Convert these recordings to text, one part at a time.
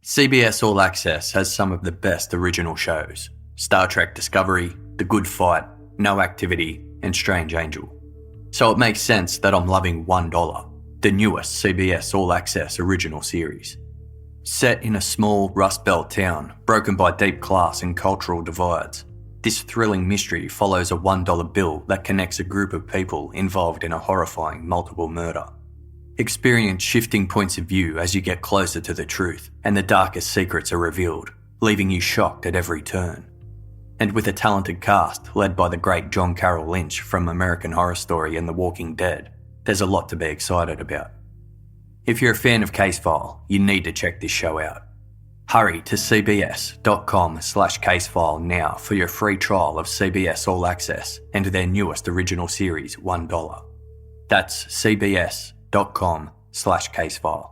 CBS All Access has some of the best original shows: Star Trek Discovery, The Good Fight, No Activity, and Strange Angel. So it makes sense that I'm loving $1, the newest CBS All Access original series. Set in a small Rust Belt town, broken by deep class and cultural divides, this thrilling mystery follows a $1 bill that connects a group of people involved in a horrifying multiple murder. Experience shifting points of view as you get closer to the truth, and the darkest secrets are revealed, leaving you shocked at every turn. And with a talented cast led by the great John Carroll Lynch from American Horror Story and The Walking Dead, there's a lot to be excited about. If you're a fan of Case File, you need to check this show out. Hurry to cbs.com/casefile now for your free trial of CBS All Access and their newest original series, $1. That's cbs.com/casefile.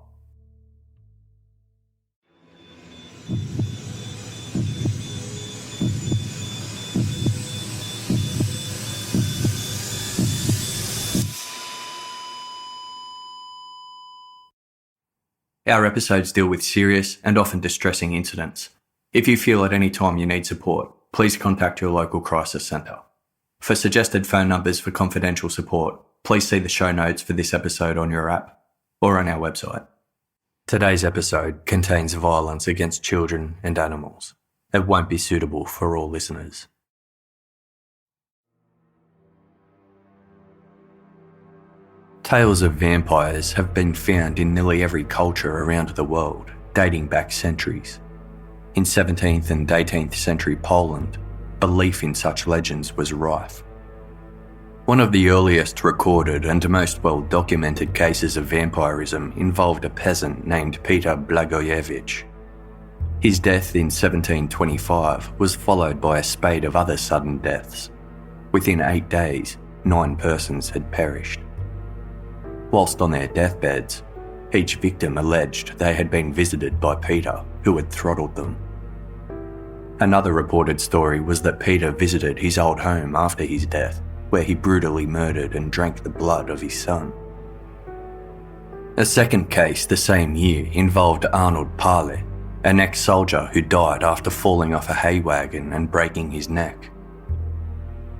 Our episodes deal with serious and often distressing incidents. If you feel at any time you need support, please contact your local crisis centre. For suggested phone numbers for confidential support, please see the show notes for this episode on your app or on our website. Today's episode contains violence against children and animals. It won't be suitable for all listeners. Tales of vampires have been found in nearly every culture around the world, dating back centuries. In 17th and 18th century Poland, belief in such legends was rife. One of the earliest recorded and most well-documented cases of vampirism involved a peasant named Peter Blagojevich. His death in 1725 was followed by a spate of other sudden deaths. Within 8 days, 9 persons had perished. Whilst on their deathbeds, each victim alleged they had been visited by Peter, who had throttled them. Another reported story was that Peter visited his old home after his death, where he brutally murdered and drank the blood of his son. A second case the same year involved Arnold Parle, an ex-soldier who died after falling off a hay wagon and breaking his neck.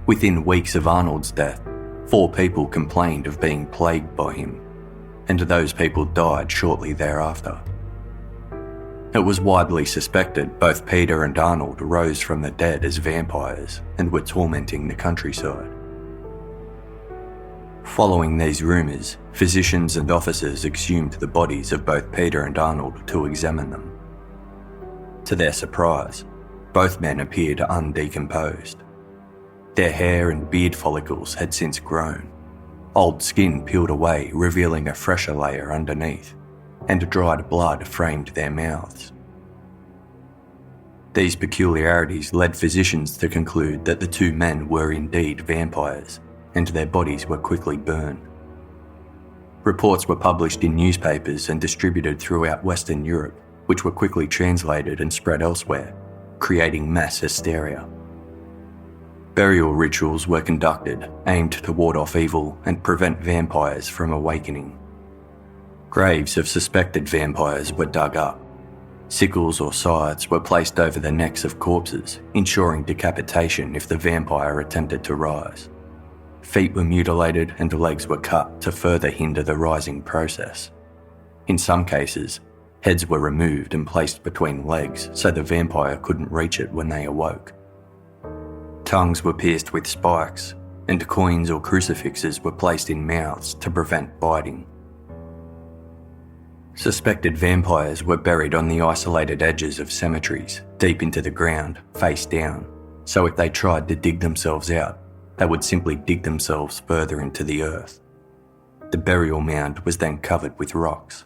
Within weeks of Arnold's death, 4 people complained of being plagued by him, and those people died shortly thereafter. It was widely suspected both Peter and Arnold rose from the dead as vampires and were tormenting the countryside. Following these rumours, physicians and officers exhumed the bodies of both Peter and Arnold to examine them. To their surprise, both men appeared undecomposed. Their hair and beard follicles had since grown. Old skin peeled away, revealing a fresher layer underneath, and dried blood framed their mouths. These peculiarities led physicians to conclude that the 2 men were indeed vampires, and their bodies were quickly burned. Reports were published in newspapers and distributed throughout Western Europe, which were quickly translated and spread elsewhere, creating mass hysteria. Burial rituals were conducted, aimed to ward off evil and prevent vampires from awakening. Graves of suspected vampires were dug up. Sickles or scythes were placed over the necks of corpses, ensuring decapitation if the vampire attempted to rise. Feet were mutilated and legs were cut to further hinder the rising process. In some cases, heads were removed and placed between legs so the vampire couldn't reach it when they awoke. Tongues were pierced with spikes, and coins or crucifixes were placed in mouths to prevent biting. Suspected vampires were buried on the isolated edges of cemeteries, deep into the ground, face down, so if they tried to dig themselves out, they would simply dig themselves further into the earth. The burial mound was then covered with rocks.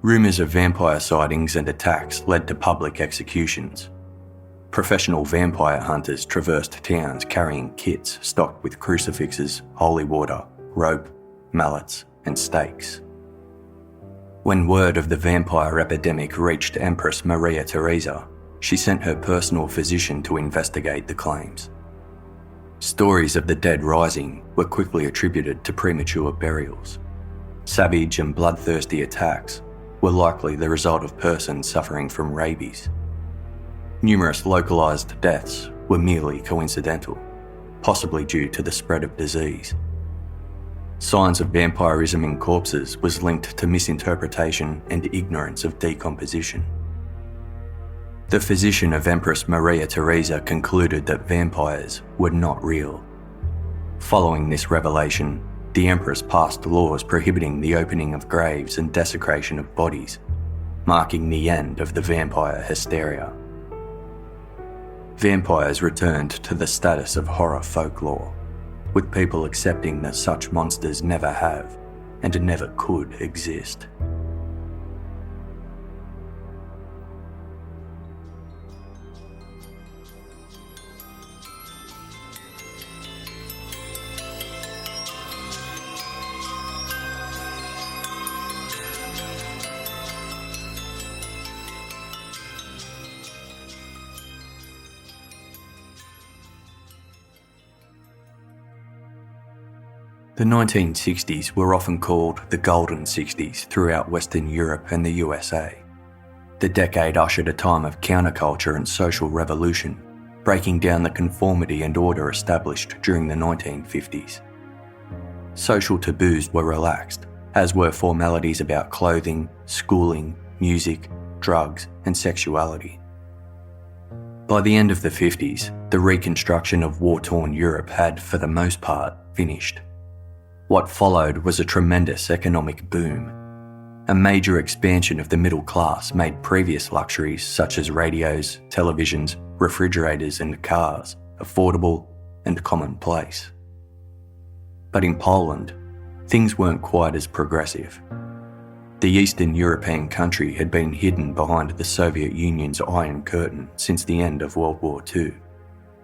Rumours of vampire sightings and attacks led to public executions. Professional vampire hunters traversed towns carrying kits stocked with crucifixes, holy water, rope, mallets, and stakes. When word of the vampire epidemic reached Empress Maria Theresa, she sent her personal physician to investigate the claims. Stories of the dead rising were quickly attributed to premature burials. Savage and bloodthirsty attacks, were likely the result of persons suffering from rabies. Numerous localised deaths were merely coincidental, possibly due to the spread of disease. Signs of vampirism in corpses was linked to misinterpretation and ignorance of decomposition. The physician of Empress Maria Theresa concluded that vampires were not real. Following this revelation, the Empress passed laws prohibiting the opening of graves and desecration of bodies, marking the end of the vampire hysteria. Vampires returned to the status of horror folklore, with people accepting that such monsters never have and never could exist. The 1960s were often called the Golden 60s throughout Western Europe and the USA. The decade ushered a time of counterculture and social revolution, breaking down the conformity and order established during the 1950s. Social taboos were relaxed, as were formalities about clothing, schooling, music, drugs, and sexuality. By the end of the 50s, the reconstruction of war-torn Europe had, for the most part, finished. What followed was a tremendous economic boom. A major expansion of the middle class made previous luxuries such as radios, televisions, refrigerators and cars affordable and commonplace. But in Poland, things weren't quite as progressive. The Eastern European country had been hidden behind the Soviet Union's Iron Curtain since the end of World War II,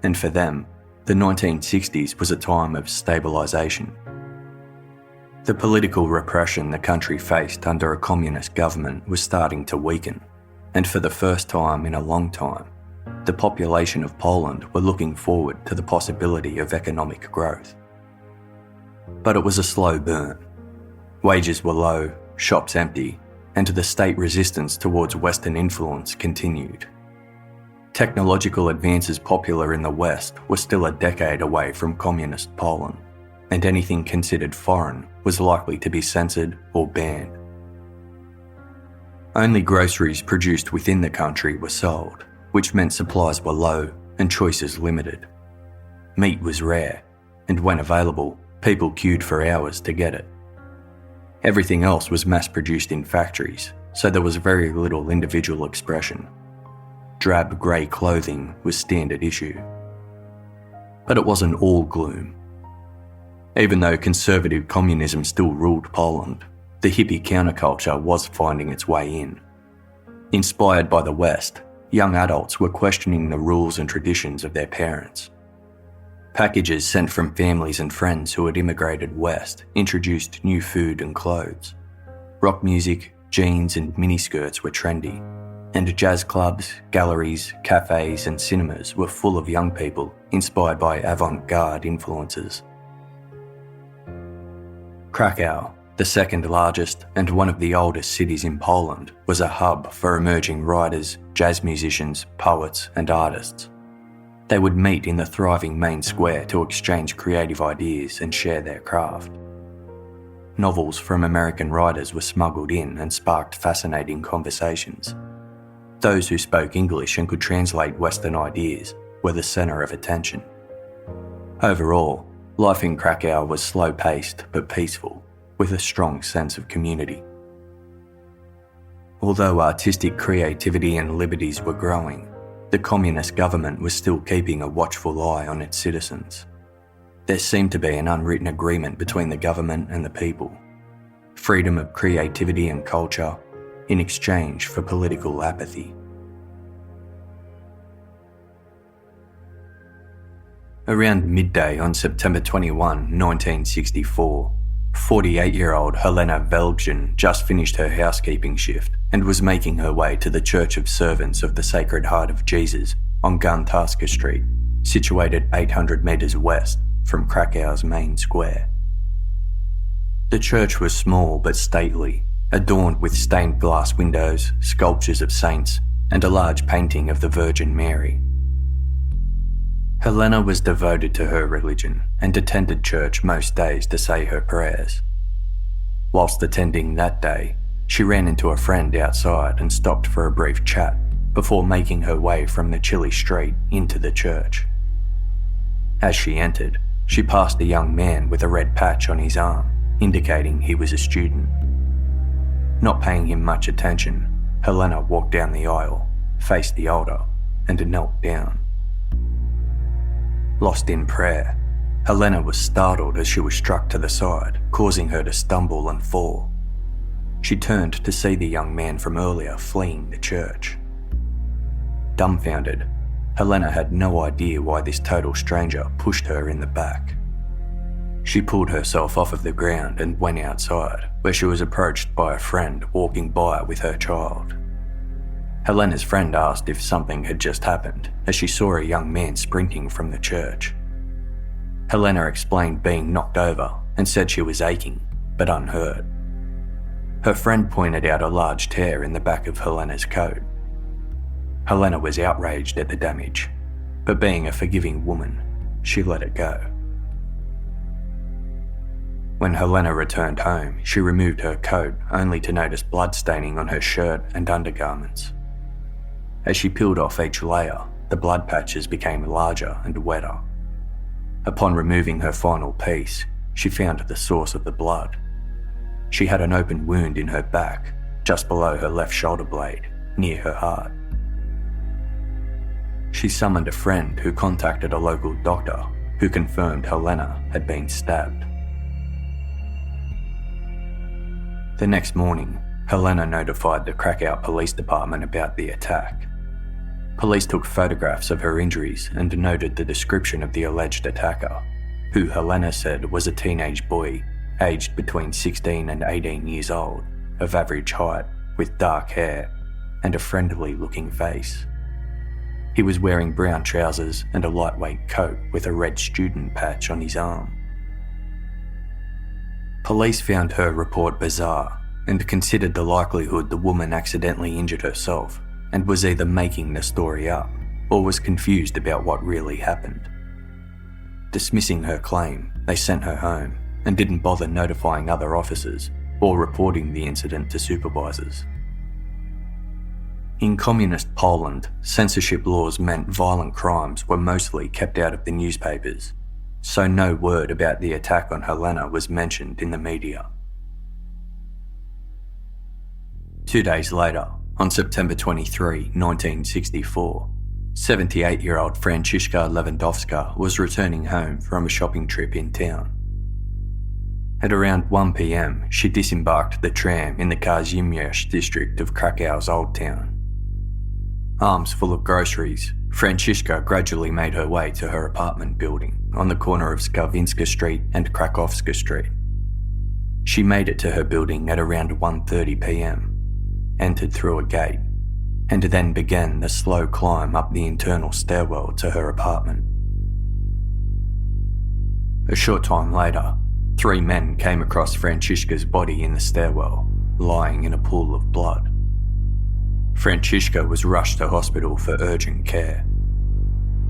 and for them, the 1960s was a time of stabilisation. The political repression the country faced under a communist government was starting to weaken, and for the first time in a long time, the population of Poland were looking forward to the possibility of economic growth. But it was a slow burn. Wages were low, shops empty, and the state resistance towards Western influence continued. Technological advances popular in the West were still a decade away from communist Poland, and anything considered foreign was likely to be censored or banned. Only groceries produced within the country were sold, which meant supplies were low and choices limited. Meat was rare, and when available, people queued for hours to get it. Everything else was mass-produced in factories, so there was very little individual expression. Drab grey clothing was standard issue. But it wasn't all gloom. Even though conservative communism still ruled Poland, the hippie counterculture was finding its way in. Inspired by the West, young adults were questioning the rules and traditions of their parents. Packages sent from families and friends who had immigrated west introduced new food and clothes. Rock music, jeans and miniskirts were trendy, and jazz clubs, galleries, cafes and cinemas were full of young people inspired by avant-garde influences. Krakow, the second largest and one of the oldest cities in Poland, was a hub for emerging writers, jazz musicians, poets and artists. They would meet in the thriving main square to exchange creative ideas and share their craft. Novels from American writers were smuggled in and sparked fascinating conversations. Those who spoke English and could translate Western ideas were the centre of attention. Overall, life in Krakow was slow-paced but peaceful, with a strong sense of community. Although artistic creativity and liberties were growing, the communist government was still keeping a watchful eye on its citizens. There seemed to be an unwritten agreement between the government and the people. Freedom of creativity and culture in exchange for political apathy. Around midday on September 21, 1964, 48-year-old Helena Velgen just finished her housekeeping shift and was making her way to the Church of Servants of the Sacred Heart of Jesus on Guntarska Street, situated 800 metres west from Krakow's main square. The church was small but stately, adorned with stained glass windows, sculptures of saints, and a large painting of the Virgin Mary. Helena was devoted to her religion and attended church most days to say her prayers. Whilst attending that day, she ran into a friend outside and stopped for a brief chat before making her way from the chilly street into the church. As she entered, she passed a young man with a red patch on his arm, indicating he was a student. Not paying him much attention, Helena walked down the aisle, faced the altar, and knelt down. Lost in prayer, Helena was startled as she was struck to the side, causing her to stumble and fall. She turned to see the young man from earlier fleeing the church. Dumbfounded, Helena had no idea why this total stranger pushed her in the back. She pulled herself off of the ground and went outside, where she was approached by a friend walking by with her child. Helena's friend asked if something had just happened, as she saw a young man sprinting from the church. Helena explained being knocked over and said she was aching, but unhurt. Her friend pointed out a large tear in the back of Helena's coat. Helena was outraged at the damage, but being a forgiving woman, she let it go. When Helena returned home, she removed her coat only to notice blood staining on her shirt and undergarments. As she peeled off each layer, the blood patches became larger and wetter. Upon removing her final piece, she found the source of the blood. She had an open wound in her back, just below her left shoulder blade, near her heart. She summoned a friend who contacted a local doctor who confirmed Helena had been stabbed. The next morning, Helena notified the Krakow Police Department about the attack. Police took photographs of her injuries and noted the description of the alleged attacker, who Helena said was a teenage boy aged between 16 and 18 years old, of average height, with dark hair, and a friendly-looking face. He was wearing brown trousers and a lightweight coat with a red student patch on his arm. Police found her report bizarre and considered the likelihood the woman accidentally injured herself and was either making the story up or was confused about what really happened. Dismissing her claim, they sent her home and didn't bother notifying other officers or reporting the incident to supervisors. In communist Poland, censorship laws meant violent crimes were mostly kept out of the newspapers, so no word about the attack on Helena was mentioned in the media. 2 days later, on September 23, 1964, 78-year-old Francesca Lewandowska was returning home from a shopping trip in town. At around 1 p.m, she disembarked the tram in the Kazimierz district of Krakow's Old Town. Arms full of groceries, Francesca gradually made her way to her apartment building on the corner of Skawinska Street and Krakowska Street. She made it to her building at around 1:30 p.m, entered through a gate, and then began the slow climb up the internal stairwell to her apartment. A short time later, 3 men came across Francesca's body in the stairwell, lying in a pool of blood. Francesca was rushed to hospital for urgent care.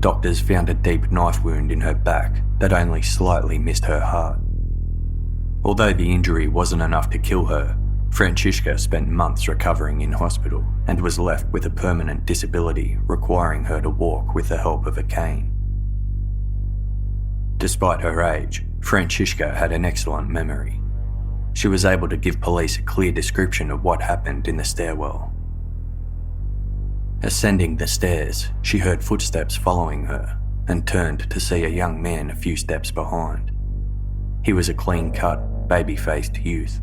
Doctors found a deep knife wound in her back that only slightly missed her heart. Although the injury wasn't enough to kill her, Francesca spent months recovering in hospital and was left with a permanent disability requiring her to walk with the help of a cane. Despite her age, Francesca had an excellent memory. She was able to give police a clear description of what happened in the stairwell. Ascending the stairs, she heard footsteps following her and turned to see a young man a few steps behind. He was a clean-cut, baby-faced youth.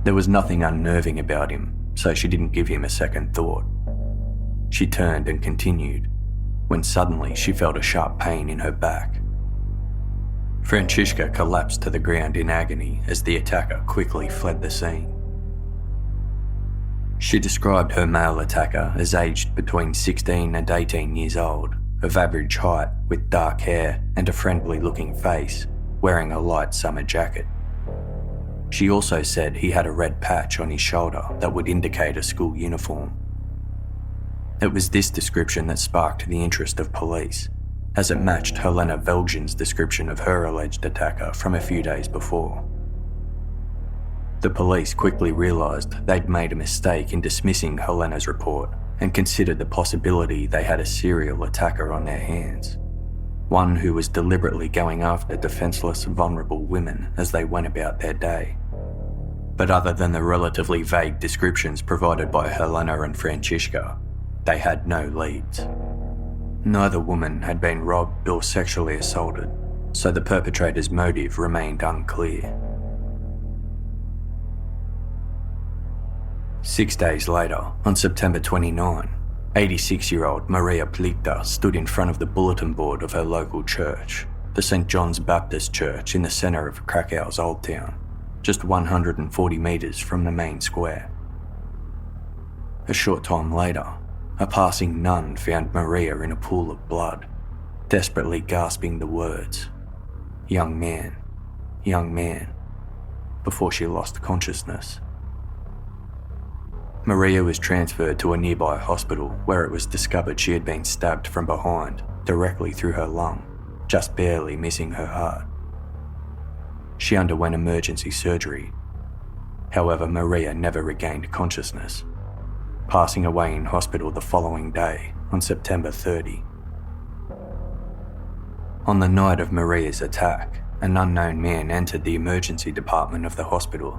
There was nothing unnerving about him, so she didn't give him a second thought. She turned and continued, when suddenly she felt a sharp pain in her back. Francesca collapsed to the ground in agony as the attacker quickly fled the scene. She described her male attacker as aged between 16 and 18 years old, of average height with dark hair and a friendly-looking face, wearing a light summer jacket. She also said he had a red patch on his shoulder that would indicate a school uniform. It was this description that sparked the interest of police, as it matched Helena Velgen's description of her alleged attacker from a few days before. The police quickly realised they'd made a mistake in dismissing Helena's report and considered the possibility they had a serial attacker on their hands, one who was deliberately going after defenceless, vulnerable women as they went about their day. But other than the relatively vague descriptions provided by Helena and Francesca, they had no leads. Neither woman had been robbed or sexually assaulted, so the perpetrator's motive remained unclear. 6 days later, on September 29, 86-year-old Maria Plichta stood in front of the bulletin board of her local church, the St. John's Baptist Church in the centre of Krakow's Old Town, just 140 metres from the main square. A short time later, a passing nun found Maria in a pool of blood, desperately gasping the words, young man," before she lost consciousness. Maria was transferred to a nearby hospital where it was discovered she had been stabbed from behind, directly through her lung, just barely missing her heart. She underwent emergency surgery. However, Maria never regained consciousness, passing away in hospital the following day on September 30. On the night of Maria's attack, an unknown man entered the emergency department of the hospital.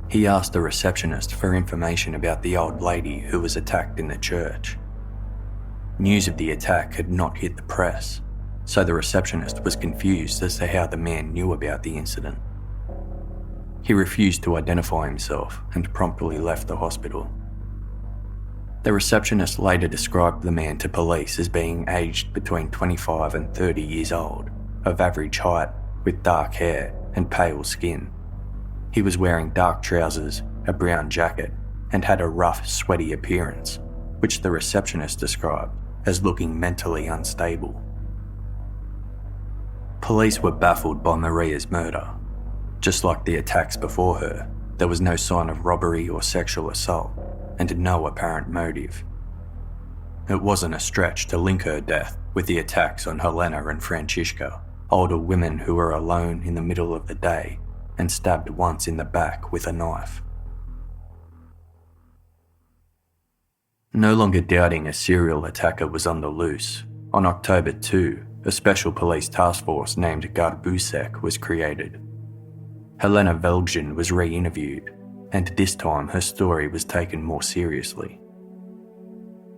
He asked the receptionist for information about the old lady who was attacked in the church. News of the attack had not hit the press, so the receptionist was confused as to how the man knew about the incident. He refused to identify himself and promptly left the hospital. The receptionist later described the man to police as being aged between 25 and 30 years old, of average height, with dark hair and pale skin. He was wearing dark trousers, a brown jacket, and had a rough, sweaty appearance, which the receptionist described as looking mentally unstable. Police were baffled by Maria's murder. Just like the attacks before her, there was no sign of robbery or sexual assault, and no apparent motive. It wasn't a stretch to link her death with the attacks on Helena and Francesca, older women who were alone in the middle of the day and stabbed once in the back with a knife. No longer doubting a serial attacker was on the loose, on October 2, a special police task force named Garbusek was created. Helena Velgen was re-interviewed, and this time her story was taken more seriously.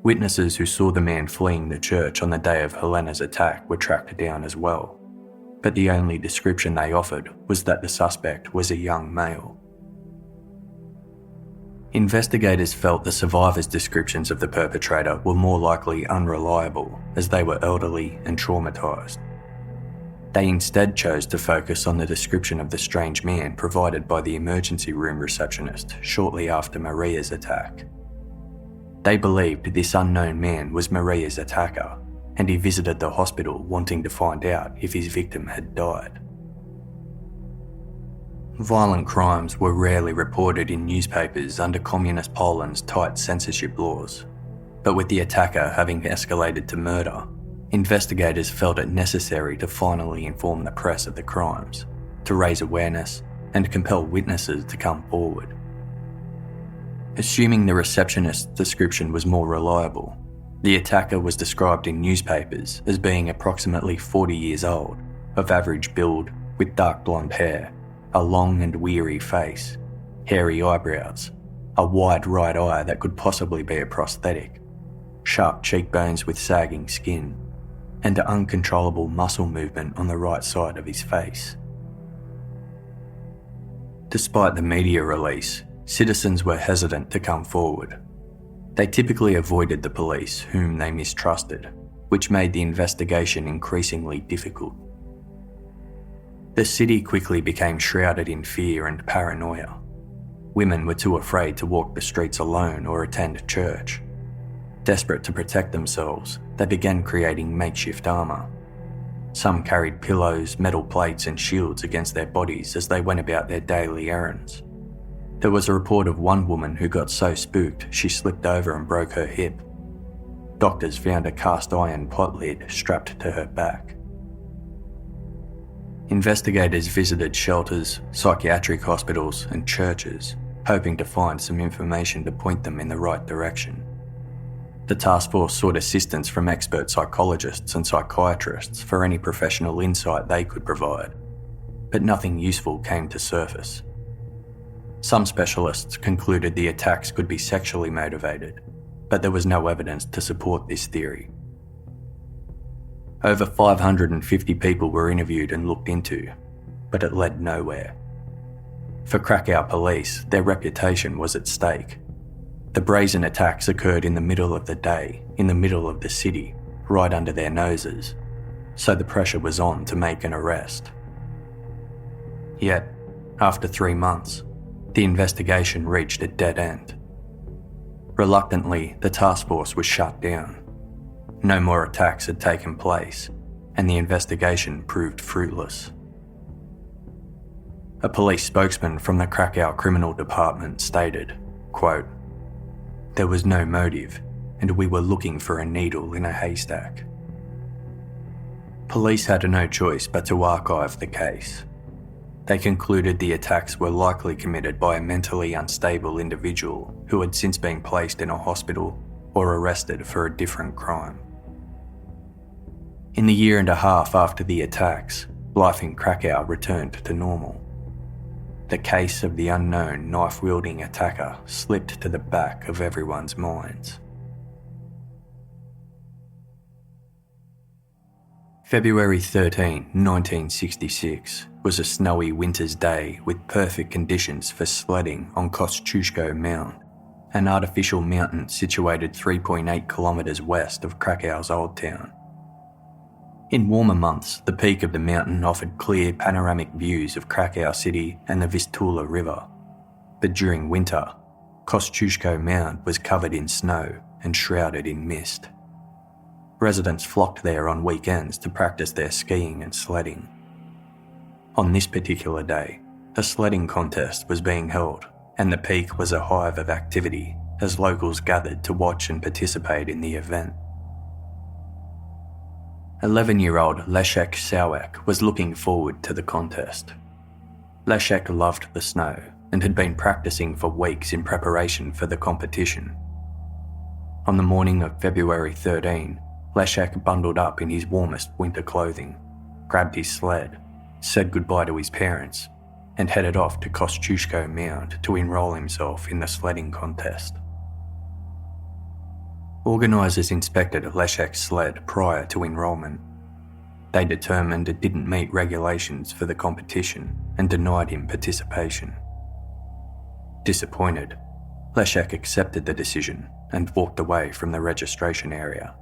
Witnesses who saw the man fleeing the church on the day of Helena's attack were tracked down as well, but the only description they offered was that the suspect was a young male. Investigators felt the survivors' descriptions of the perpetrator were more likely unreliable, as they were elderly and traumatised. They instead chose to focus on the description of the strange man provided by the emergency room receptionist shortly after Maria's attack. They believed this unknown man was Maria's attacker, and he visited the hospital wanting to find out if his victim had died. Violent crimes were rarely reported in newspapers under Communist Poland's tight censorship laws, but with the attacker having escalated to murder, investigators felt it necessary to finally inform the press of the crimes, to raise awareness and compel witnesses to come forward. Assuming the receptionist's description was more reliable, the attacker was described in newspapers as being approximately 40 years old, of average build, with dark blonde hair, a long and weary face, hairy eyebrows, a wide right eye that could possibly be a prosthetic, sharp cheekbones with sagging skin, and uncontrollable muscle movement on the right side of his face. Despite the media release, citizens were hesitant to come forward. They typically avoided the police, whom they mistrusted, which made the investigation increasingly difficult. The city quickly became shrouded in fear and paranoia. Women were too afraid to walk the streets alone or attend church. Desperate to protect themselves, they began creating makeshift armour. Some carried pillows, metal plates and shields against their bodies as they went about their daily errands. There was a report of one woman who got so spooked she slipped over and broke her hip. Doctors found a cast iron pot lid strapped to her back. Investigators visited shelters, psychiatric hospitals and churches, hoping to find some information to point them in the right direction. The task force sought assistance from expert psychologists and psychiatrists for any professional insight they could provide, but nothing useful came to surface. Some specialists concluded the attacks could be sexually motivated, but there was no evidence to support this theory. Over 550 people were interviewed and looked into, but it led nowhere. For Krakow police, their reputation was at stake. The brazen attacks occurred in the middle of the day, in the middle of the city, right under their noses, so the pressure was on to make an arrest. Yet, after 3 months, the investigation reached a dead end. Reluctantly, the task force was shut down. No more attacks had taken place, and the investigation proved fruitless. A police spokesman from the Krakow Criminal Department stated, quote, "There was no motive, and we were looking for a needle in a haystack." Police had no choice but to archive the case. They concluded the attacks were likely committed by a mentally unstable individual who had since been placed in a hospital or arrested for a different crime. In the year and a half after the attacks, life in Krakow returned to normal. The case of the unknown knife-wielding attacker slipped to the back of everyone's minds. February 13, 1966 was a snowy winter's day with perfect conditions for sledding on Kościuszko Mound, an artificial mountain situated 3.8 kilometres west of Krakow's Old Town. In warmer months, the peak of the mountain offered clear panoramic views of Krakow city and the Vistula River. But during winter, Kościuszko Mound was covered in snow and shrouded in mist. Residents flocked there on weekends to practice their skiing and sledding. On this particular day, a sledding contest was being held, and the peak was a hive of activity as locals gathered to watch and participate in the event. 11-year-old Leszek was looking forward to the contest. Leszek loved the snow and had been practicing for weeks in preparation for the competition. On the morning of February 13, Leszek bundled up in his warmest winter clothing, grabbed his sled, said goodbye to his parents, and headed off to Kościuszko Mound to enrol himself in the sledding contest. Organisers inspected Leszek's sled prior to enrolment. They determined it didn't meet regulations for the competition and denied him participation. Disappointed, Leszek accepted the decision and walked away from the registration area.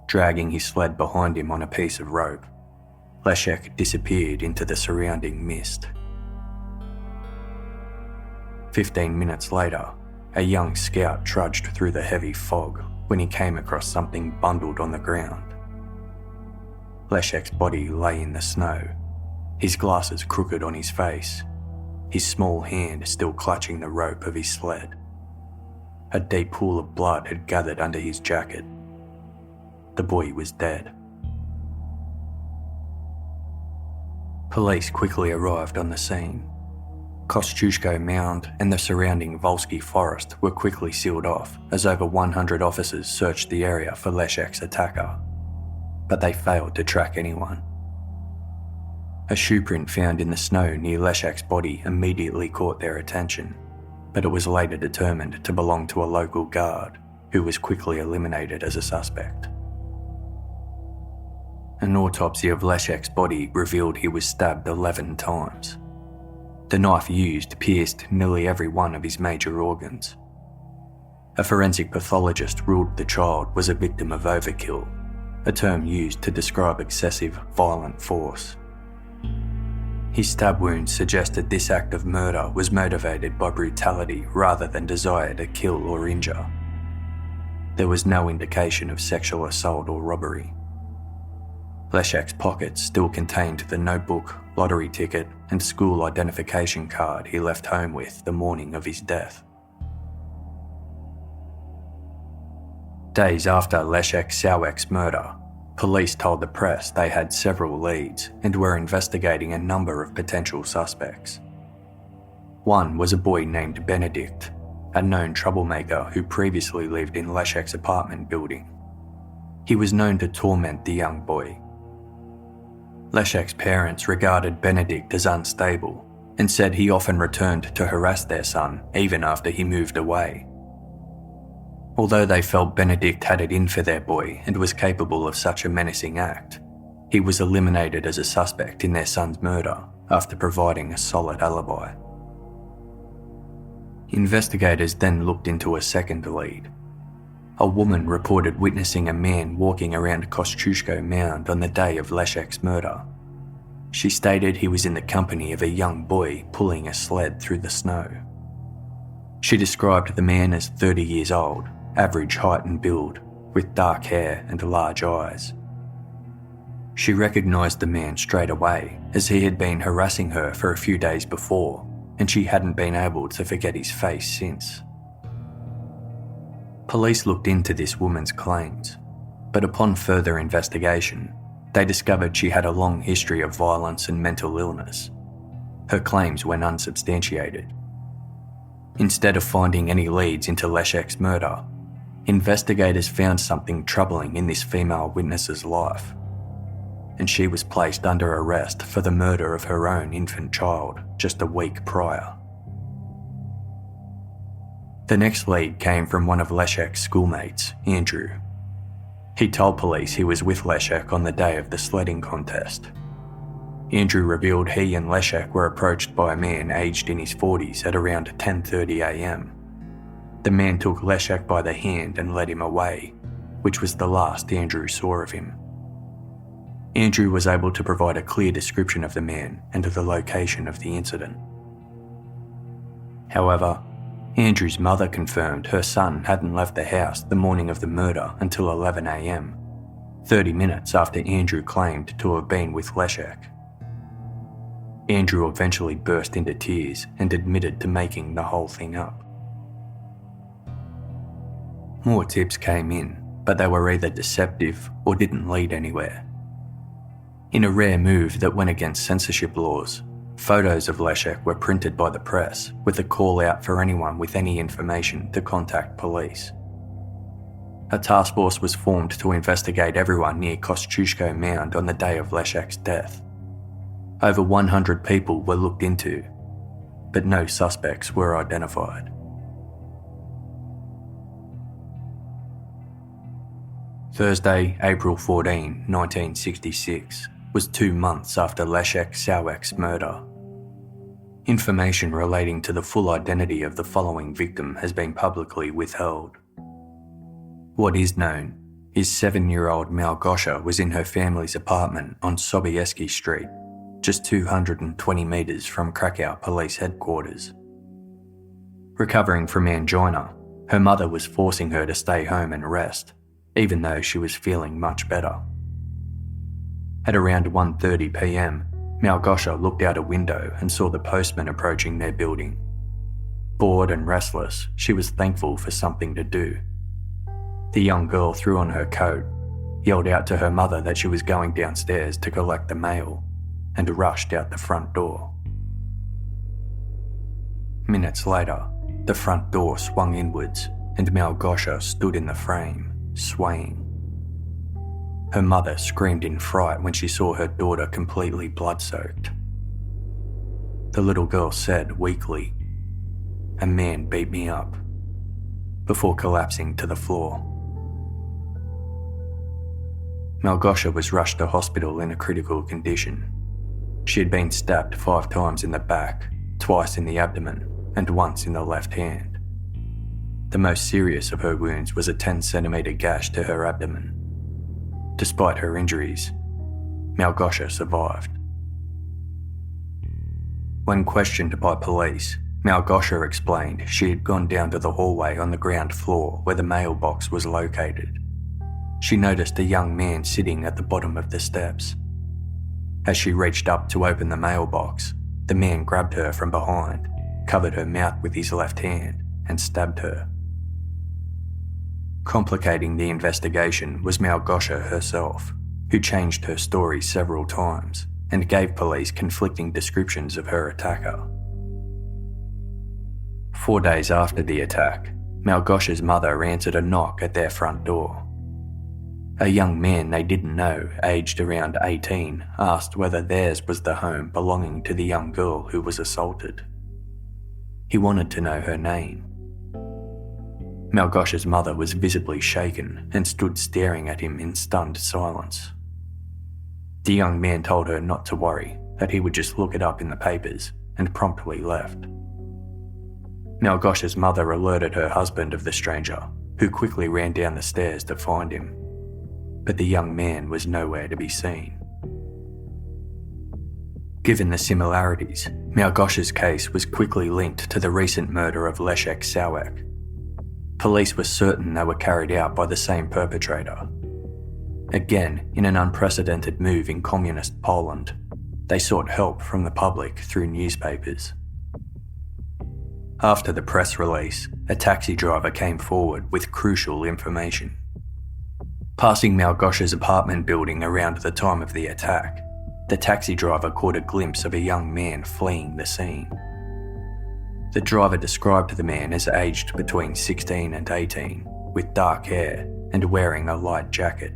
Dragging his sled behind him on a piece of rope, Leszek disappeared into the surrounding mist. 15 minutes later, a young scout trudged through the heavy fog when he came across something bundled on the ground. Leszek's body lay in the snow, his glasses crooked on his face, his small hand still clutching the rope of his sled. A deep pool of blood had gathered under his jacket. The boy was dead. Police quickly arrived on the scene. Kościuszko Mound and the surrounding Volsky forest were quickly sealed off as over 100 officers searched the area for Leszek's attacker, but they failed to track anyone. A shoe print found in the snow near Leszek's body immediately caught their attention, but it was later determined to belong to a local guard who was quickly eliminated as a suspect. An autopsy of Leszek's body revealed he was stabbed 11 times. The knife used pierced nearly every one of his major organs. A forensic pathologist ruled the child was a victim of overkill, a term used to describe excessive, violent force. His stab wounds suggested this act of murder was motivated by brutality rather than desire to kill or injure. There was no indication of sexual assault or robbery. Leszek's pockets still contained the notebook, lottery ticket, and school identification card he left home with the morning of his death. Days after Leszek Sałek's murder, police told the press they had several leads and were investigating a number of potential suspects. One was a boy named Benedict, a known troublemaker who previously lived in Leszek's apartment building. He was known to torment the young boy. Leszek's parents regarded Benedict as unstable and said he often returned to harass their son even after he moved away. Although they felt Benedict had it in for their boy and was capable of such a menacing act, he was eliminated as a suspect in their son's murder after providing a solid alibi. Investigators then looked into a second lead. A woman reported witnessing a man walking around Kościuszko Mound on the day of Leszek's murder. She stated he was in the company of a young boy pulling a sled through the snow. She described the man as 30 years old, average height and build, with dark hair and large eyes. She recognised the man straight away, as he had been harassing her for a few days before, and she hadn't been able to forget his face since. Police looked into this woman's claims, but upon further investigation, they discovered she had a long history of violence and mental illness. Her claims went unsubstantiated. Instead of finding any leads into Leszek's murder, investigators found something troubling in this female witness's life, and she was placed under arrest for the murder of her own infant child just a week prior. The next lead came from one of Leszek's schoolmates, Andrew. He told police he was with Leszek on the day of the sledding contest. Andrew revealed he and Leszek were approached by a man aged in his 40s at around 10:30 a.m. The man took Leszek by the hand and led him away, which was the last Andrew saw of him. Andrew was able to provide a clear description of the man and the location of the incident. However, Andrew's mother confirmed her son hadn't left the house the morning of the murder until 11 a.m, 30 minutes after Andrew claimed to have been with Leszek. Andrew eventually burst into tears and admitted to making the whole thing up. More tips came in, but they were either deceptive or didn't lead anywhere. In a rare move that went against censorship laws, photos of Leszek were printed by the press with a call out for anyone with any information to contact police. A task force was formed to investigate everyone near Kościuszko Mound on the day of Leszek's death. Over 100 people were looked into, but no suspects were identified. Thursday, April 14, 1966, was 2 months after Leszek Sałek's murder. Information relating to the full identity of the following victim has been publicly withheld. What is known is 7-year-old Malgosia was in her family's apartment on Sobieski Street, just 220 metres from Krakow police headquarters. Recovering from angina, her mother was forcing her to stay home and rest, even though she was feeling much better. At around 1:30 p.m, Malgosia looked out a window and saw the postman approaching their building. Bored and restless, she was thankful for something to do. The young girl threw on her coat, yelled out to her mother that she was going downstairs to collect the mail, and rushed out the front door. Minutes later, the front door swung inwards and Malgosia stood in the frame, swaying. Her mother screamed in fright when she saw her daughter completely blood-soaked. The little girl said weakly, "A man beat me up," before collapsing to the floor. Malgosia was rushed to hospital in a critical condition. She had been stabbed 5 times in the back, twice in the abdomen, and once in the left hand. The most serious of her wounds was a 10-centimetre gash to her abdomen. Despite her injuries, Malgosia survived. When questioned by police, Malgosia explained she had gone down to the hallway on the ground floor where the mailbox was located. she noticed a young man sitting at the bottom of the steps. As she reached up to open the mailbox, the man grabbed her from behind, covered her mouth with his left hand, and stabbed her. Complicating the investigation was Malgosia herself, who changed her story several times and gave police conflicting descriptions of her attacker. 4 days after the attack, Malgosia's mother answered a knock at their front door. A young man they didn't know, aged around 18, asked whether theirs was the home belonging to the young girl who was assaulted. He wanted to know her name. Malgosia's mother was visibly shaken and stood staring at him in stunned silence. The young man told her not to worry, that he would just look it up in the papers, and promptly left. Malgosia's mother alerted her husband of the stranger, who quickly ran down the stairs to find him. But the young man was nowhere to be seen. Given the similarities, Malgosia's case was quickly linked to the recent murder of Leszek. Police were certain they were carried out by the same perpetrator. Again, in an unprecedented move in communist Poland, they sought help from the public through newspapers. After the press release, a taxi driver came forward with crucial information. Passing Malgosia's apartment building around the time of the attack, the taxi driver caught a glimpse of a young man fleeing the scene. The driver described the man as aged between 16 and 18, with dark hair and wearing a light jacket.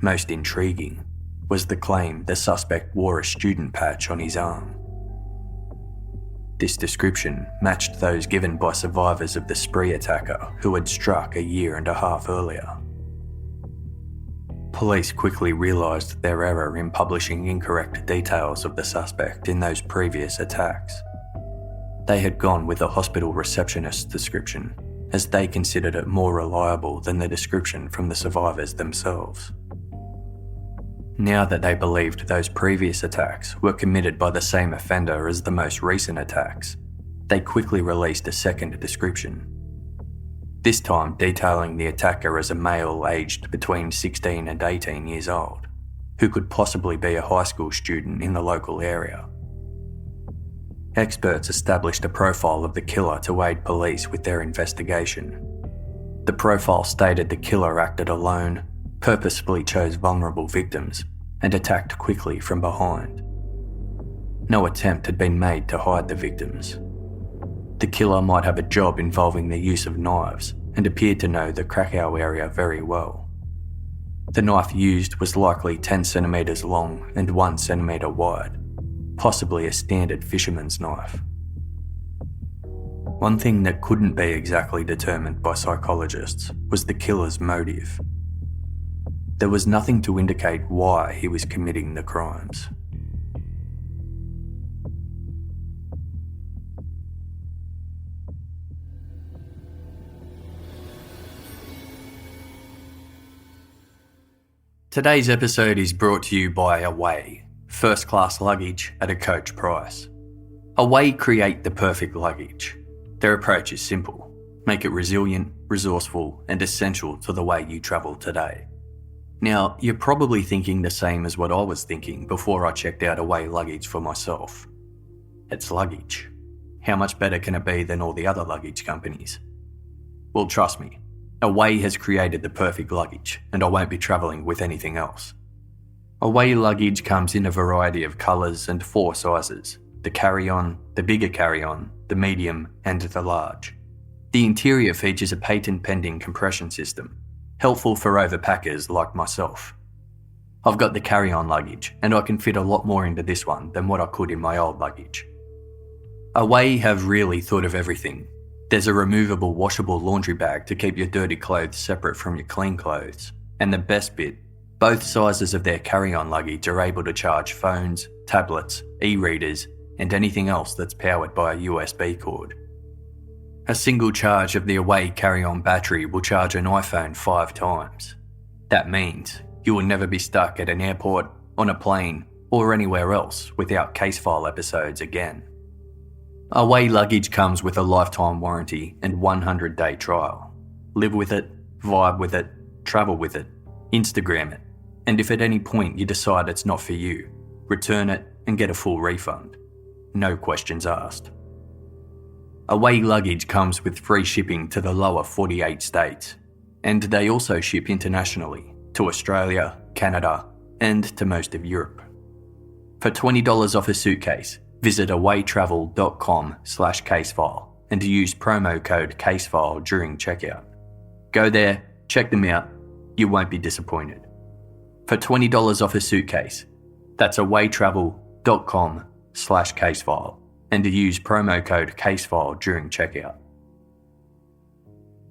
Most intriguing was the claim the suspect wore a student patch on his arm. This description matched those given by survivors of the spree attacker who had struck 1.5 years earlier. Police quickly realised their error in publishing incorrect details of the suspect in those previous attacks. They had gone with a hospital receptionist's description, as they considered it more reliable than the description from the survivors themselves. Now that they believed those previous attacks were committed by the same offender as the most recent attacks, they quickly released a second description. This time detailing the attacker as a male aged between 16 and 18 years old, who could possibly be a high school student in the local area. Experts established a profile of the killer to aid police with their investigation. The profile stated the killer acted alone, purposefully chose vulnerable victims, and attacked quickly from behind. No attempt had been made to hide the victims. The killer might have a job involving the use of knives and appeared to know the Krakow area very well. The knife used was likely 10 centimetres long and 1 centimetre wide, possibly a standard fisherman's knife. One thing that couldn't be exactly determined by psychologists was the killer's motive. There was nothing to indicate why he was committing the crimes. Today's episode is brought to you by Away, first-class luggage at a coach price. Away create the perfect luggage. Their approach is simple: make it resilient, resourceful, and essential to the way you travel today. Now, you're probably thinking the same as what I was thinking before I checked out Away luggage for myself. It's luggage. How much better can it be than all the other luggage companies? Well, trust me, Away has created the perfect luggage, and I won't be travelling with anything else. Away luggage comes in a variety of colours and 4 sizes: the carry-on, the bigger carry-on, the medium, and the large. The interior features a patent-pending compression system, helpful for overpackers like myself. I've got the carry-on luggage, and I can fit a lot more into this one than what I could in my old luggage. Away have really thought of everything. There's a removable washable laundry bag to keep your dirty clothes separate from your clean clothes. And the best bit, both sizes of their carry-on luggage are able to charge phones, tablets, e-readers, and anything else that's powered by a USB cord. A single charge of the Away carry-on battery will charge an iPhone 5 times. That means you will never be stuck at an airport, on a plane, or anywhere else without case file episodes again. Away luggage comes with a lifetime warranty and 100-day trial. Live with it, vibe with it, travel with it, Instagram it, and if at any point you decide it's not for you, return it and get a full refund. No questions asked. Away luggage comes with free shipping to the lower 48 states, and they also ship internationally to Australia, Canada, and to most of Europe. For $20 off a suitcase, visit awaytravel.com/casefile and use promo code casefile during checkout. Go there, check them out, you won't be disappointed. For $20 off a suitcase, that's awaytravel.com/casefile and use promo code casefile during checkout.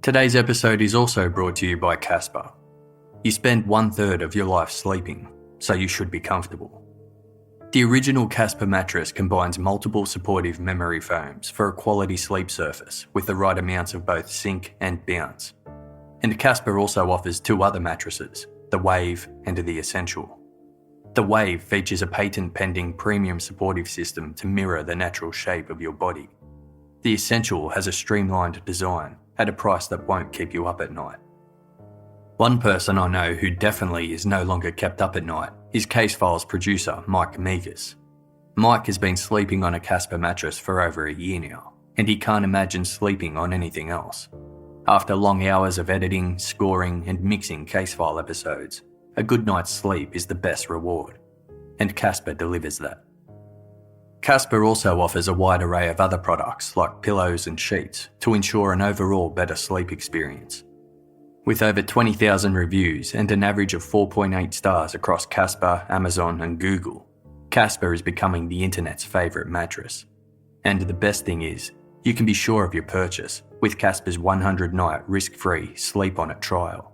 Today's episode is also brought to you by Casper. You spend 1/3 of your life sleeping, so you should be comfortable. The original Casper mattress combines multiple supportive memory foams for a quality sleep surface with the right amounts of both sink and bounce. And Casper also offers 2 other mattresses, the Wave and the Essential. The Wave features a patent-pending premium supportive system to mirror the natural shape of your body. The Essential has a streamlined design at a price that won't keep you up at night. One person I know who definitely is no longer kept up at night is Casefile's producer, Mike Migas. Mike has been sleeping on a Casper mattress for over a year now, and he can't imagine sleeping on anything else. After long hours of editing, scoring, and mixing Casefile episodes, a good night's sleep is the best reward, and Casper delivers that. Casper also offers a wide array of other products like pillows and sheets to ensure an overall better sleep experience. With over 20,000 reviews and an average of 4.8 stars across Casper, Amazon, and Google, Casper is becoming the internet's favourite mattress. And the best thing is, you can be sure of your purchase with Casper's 100-night risk-free Sleep On It trial.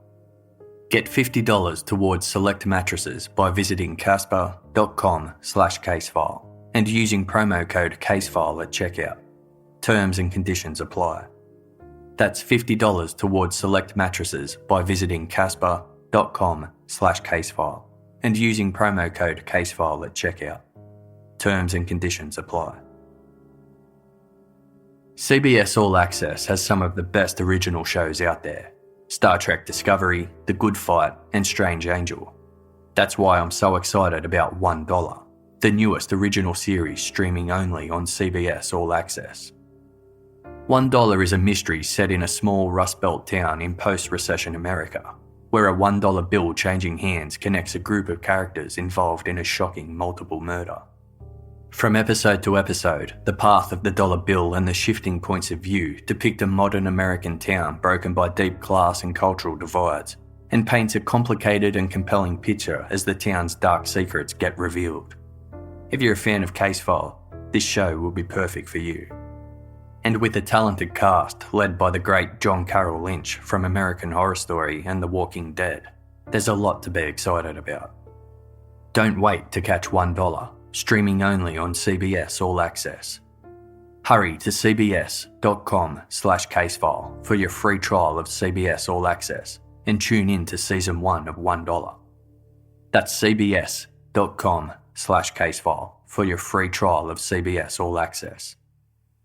Get $50 towards select mattresses by visiting casper.com/casefile and using promo code casefile at checkout. Terms and conditions apply. That's $50 towards select mattresses by visiting casper.com/casefile and using promo code casefile at checkout. Terms and conditions apply. CBS All Access has some of the best original shows out there. Star Trek Discovery, The Good Fight, and Strange Angel. That's why I'm so excited about $1, the newest original series streaming only on CBS All Access. $1 is a mystery set in a small Rust Belt town in post-recession America, where a $1 bill changing hands connects a group of characters involved in a shocking multiple murder. From episode to episode, the path of the dollar bill and the shifting points of view depict a modern American town broken by deep class and cultural divides, and paints a complicated and compelling picture as the town's dark secrets get revealed. If you're a fan of Casefile, this show will be perfect for you. And with a talented cast led by the great John Carroll Lynch from American Horror Story and The Walking Dead, there's a lot to be excited about. Don't wait to catch $1, streaming only on CBS All Access. Hurry to cbs.com/casefile for your free trial of CBS All Access and tune in to season 1 of $1. That's cbs.com/casefile for your free trial of CBS All Access.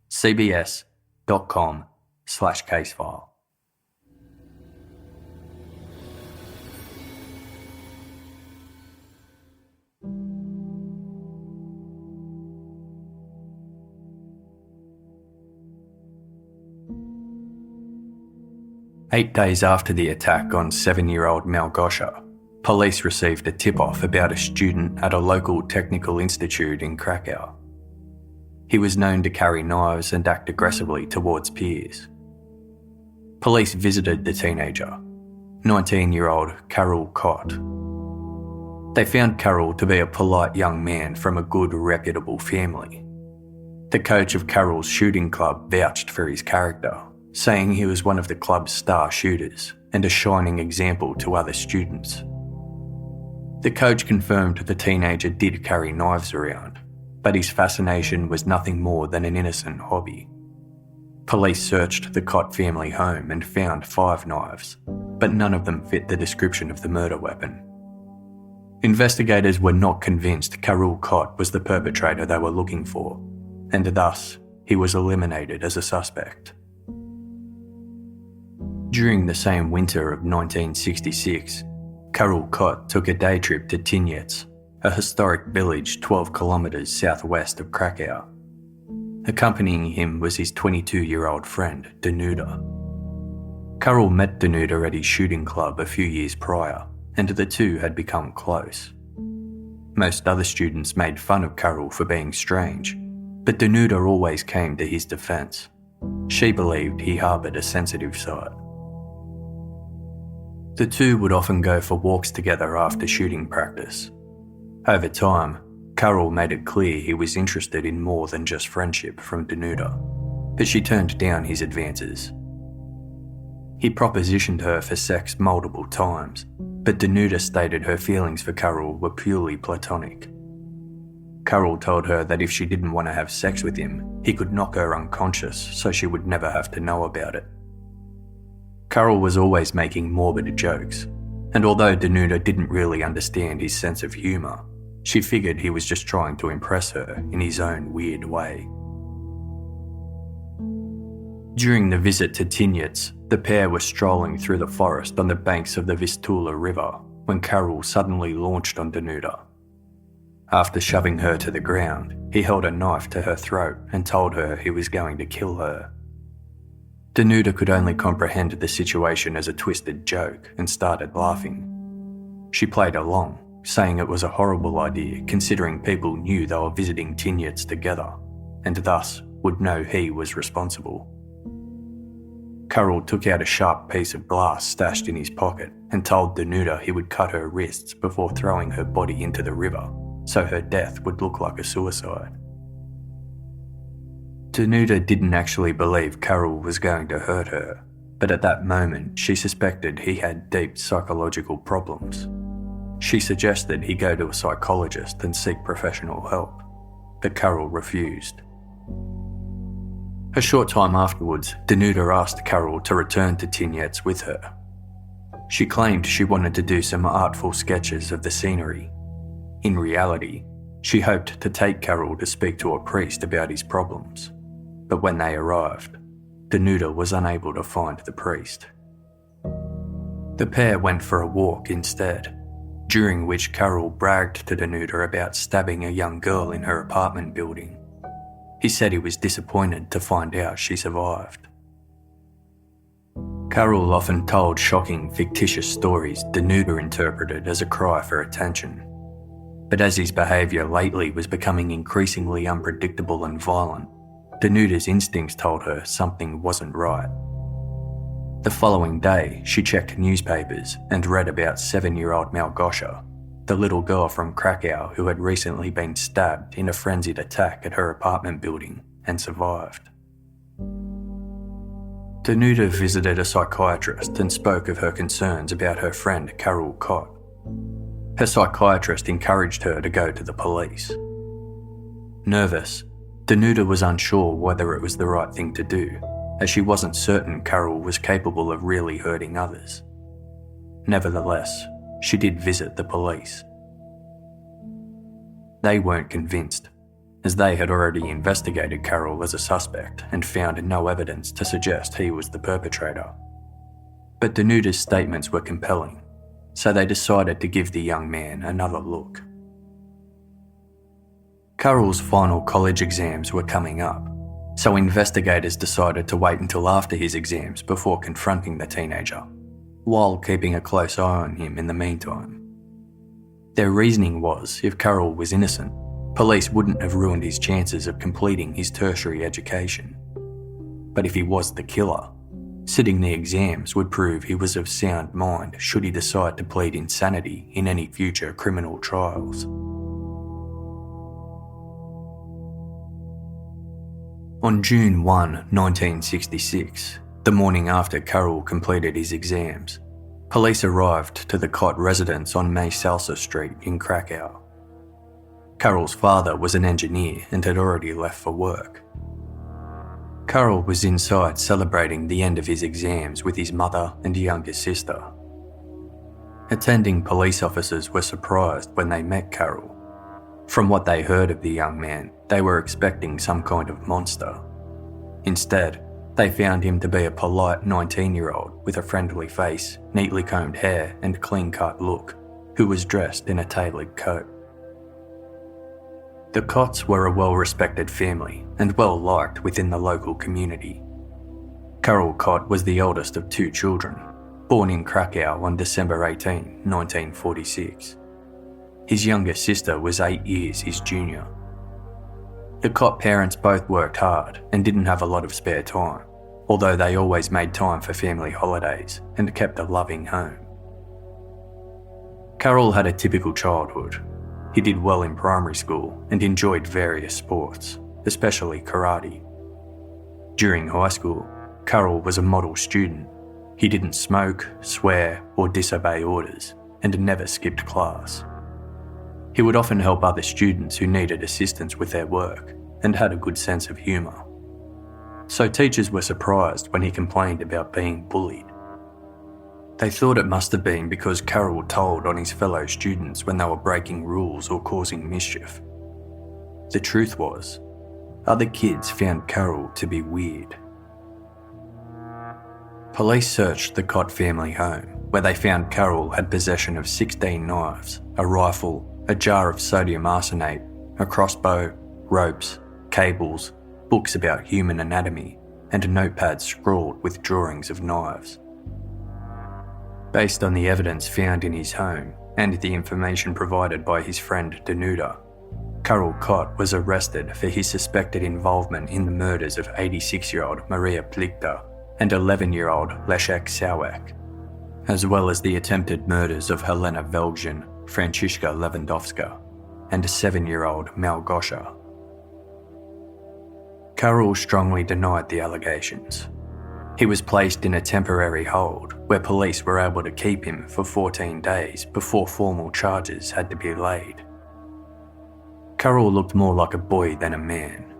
cbs.com/casefile. Eight days after the attack on 7-year-old Malgosia, police received a tip-off about a student at a local technical institute in Krakow. He was known to carry knives and act aggressively towards peers. Police visited the teenager, 19-year-old Carroll Cot. They found Carroll to be a polite young man from a good, reputable family. The coach of Carroll's shooting club vouched for his character, saying he was one of the club's star shooters and a shining example to other students. The coach confirmed the teenager did carry knives around, but his fascination was nothing more than an innocent hobby. Police searched the Cot family home and found 5 knives, but none of them fit the description of the murder weapon. Investigators were not convinced Carroll Cot was the perpetrator they were looking for, and thus he was eliminated as a suspect. During the same winter of 1966, Carroll Cot took a day trip to Tyniec, a historic village 12 kilometres southwest of Krakow. Accompanying him was his 22-year-old friend, Danuta. Carroll met Danuta at his shooting club a few years prior, and the two had become close. Most other students made fun of Carroll for being strange, but Danuta always came to his defence. She believed he harboured a sensitive side. The two would often go for walks together after shooting practice. Over time, Carroll made it clear he was interested in more than just friendship from Danuta, but she turned down his advances. He propositioned her for sex multiple times, but Danuta stated her feelings for Carroll were purely platonic. Carroll told her that if she didn't want to have sex with him, he could knock her unconscious so she would never have to know about it. Carroll was always making morbid jokes, and although Danuta didn't really understand his sense of humour, she figured he was just trying to impress her in his own weird way. During the visit to Tyniec, the pair were strolling through the forest on the banks of the Vistula River when Carroll suddenly launched on Danuta. After shoving her to the ground, he held a knife to her throat and told her he was going to kill her. Danuta could only comprehend the situation as a twisted joke and started laughing. She played along, saying it was a horrible idea considering people knew they were visiting Tyniec together, and thus would know he was responsible. Carroll took out a sharp piece of glass stashed in his pocket and told Danuta he would cut her wrists before throwing her body into the river, so her death would look like a suicide. Danuta didn't actually believe Carroll was going to hurt her, but at that moment she suspected he had deep psychological problems. She suggested he go to a psychologist and seek professional help, but Carroll refused. A short time afterwards, Danuta asked Carroll to return to Tyniec with her. She claimed she wanted to do some artful sketches of the scenery. In reality, she hoped to take Carroll to speak to a priest about his problems, but when they arrived, Danuta was unable to find the priest. The pair went for a walk instead, during which Carroll bragged to Danuta about stabbing a young girl in her apartment building. He said he was disappointed to find out she survived. Carroll often told shocking, fictitious stories Danuta interpreted as a cry for attention. But as his behaviour lately was becoming increasingly unpredictable and violent, Danuta's instincts told her something wasn't right. The following day, she checked newspapers and read about 7-year-old Malgosia, the little girl from Krakow who had recently been stabbed in a frenzied attack at her apartment building and survived. Danuta visited a psychiatrist and spoke of her concerns about her friend Carroll Cot. Her psychiatrist encouraged her to go to the police. Nervous, Danuta was unsure whether it was the right thing to do, as she wasn't certain Carroll was capable of really hurting others. Nevertheless, she did visit the police. They weren't convinced, as they had already investigated Carroll as a suspect and found no evidence to suggest he was the perpetrator. But Danuta's statements were compelling, so they decided to give the young man another look. Carroll's final college exams were coming up, so investigators decided to wait until after his exams before confronting the teenager, while keeping a close eye on him in the meantime. Their reasoning was, if Carroll was innocent, police wouldn't have ruined his chances of completing his tertiary education. But if he was the killer, sitting the exams would prove he was of sound mind should he decide to plead insanity in any future criminal trials. On June 1, 1966, the morning after Carroll completed his exams, police arrived to the Cot residence on Salsa Street in Krakow. Carroll's father was an engineer and had already left for work. Carroll was inside celebrating the end of his exams with his mother and younger sister. Attending police officers were surprised when they met Carroll. From what they heard of the young man, they were expecting some kind of monster. Instead, They found him to be a polite 19-year-old with a friendly face, neatly combed hair and clean-cut look, who was dressed in a tailored coat. The Cots were a well-respected family and well-liked within the local community. Carroll Cot was the eldest of 2 children, born in Krakow on December 18, 1946. His younger sister was 8 years his junior. The Cot parents both worked hard and didn't have a lot of spare time, although they always made time for family holidays and kept a loving home. Carroll had a typical childhood. He did well in primary school and enjoyed various sports, especially karate. During high school, Carroll was a model student. He didn't smoke, swear, or disobey orders, and never skipped class. He would often help other students who needed assistance with their work and had a good sense of humour. So teachers were surprised when he complained about being bullied. They thought it must have been because Carroll told on his fellow students when they were breaking rules or causing mischief. The truth was, other kids found Carroll to be weird. Police searched the Cot family home, where they found Carroll had possession of 16 knives, a rifle, a jar of sodium arsenate, a crossbow, ropes, cables, books about human anatomy, and notepads scrawled with drawings of knives. Based on the evidence found in his home and the information provided by his friend Danuta, Carroll Cot was arrested for his suspected involvement in the murders of 86-year-old Maria Plikta and 11-year-old Leszek Sałak, as well as the attempted murders of Helena Velgin, Francesca Lewandowska, and 7-year-old Malgosia. Carroll strongly denied the allegations. He was placed in a temporary hold where police were able to keep him for 14 days before formal charges had to be laid. Carroll looked more like a boy than a man.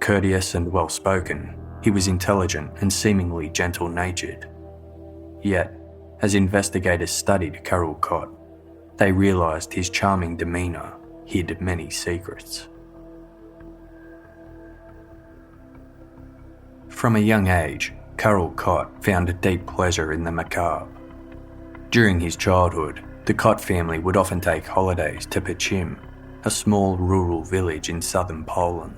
Courteous and well-spoken, he was intelligent and seemingly gentle-natured. Yet, as investigators studied Carroll Cot, they realised his charming demeanour hid many secrets. From a young age, Carroll Cot found a deep pleasure in the macabre. During his childhood, the Cot family would often take holidays to Pachim, a small rural village in southern Poland.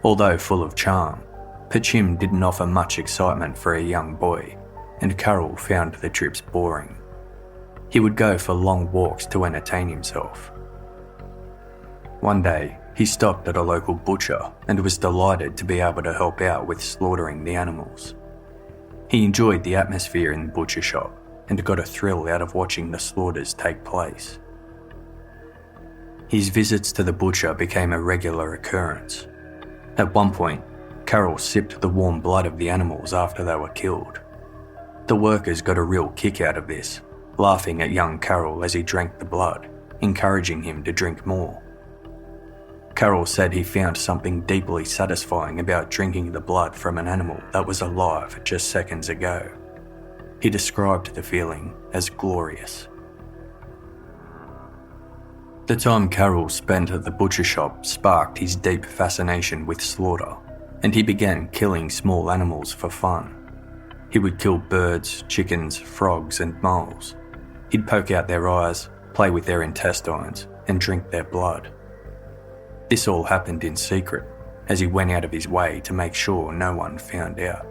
Although full of charm, Pachim didn't offer much excitement for a young boy, and Carroll found the trips boring. He would go for long walks to entertain himself. One day, he stopped at a local butcher and was delighted to be able to help out with slaughtering the animals. He enjoyed the atmosphere in the butcher shop and got a thrill out of watching the slaughters take place. His visits to the butcher became a regular occurrence. At one point, Carroll sipped the warm blood of the animals after they were killed. The workers got a real kick out of this, laughing at young Carroll as he drank the blood, encouraging him to drink more. Carroll said he found something deeply satisfying about drinking the blood from an animal that was alive just seconds ago. He described the feeling as glorious. The time Carroll spent at the butcher shop sparked his deep fascination with slaughter, and he began killing small animals for fun. He would kill birds, chickens, frogs, and moles. He'd poke out their eyes, play with their intestines, and drink their blood. This all happened in secret, as he went out of his way to make sure no one found out.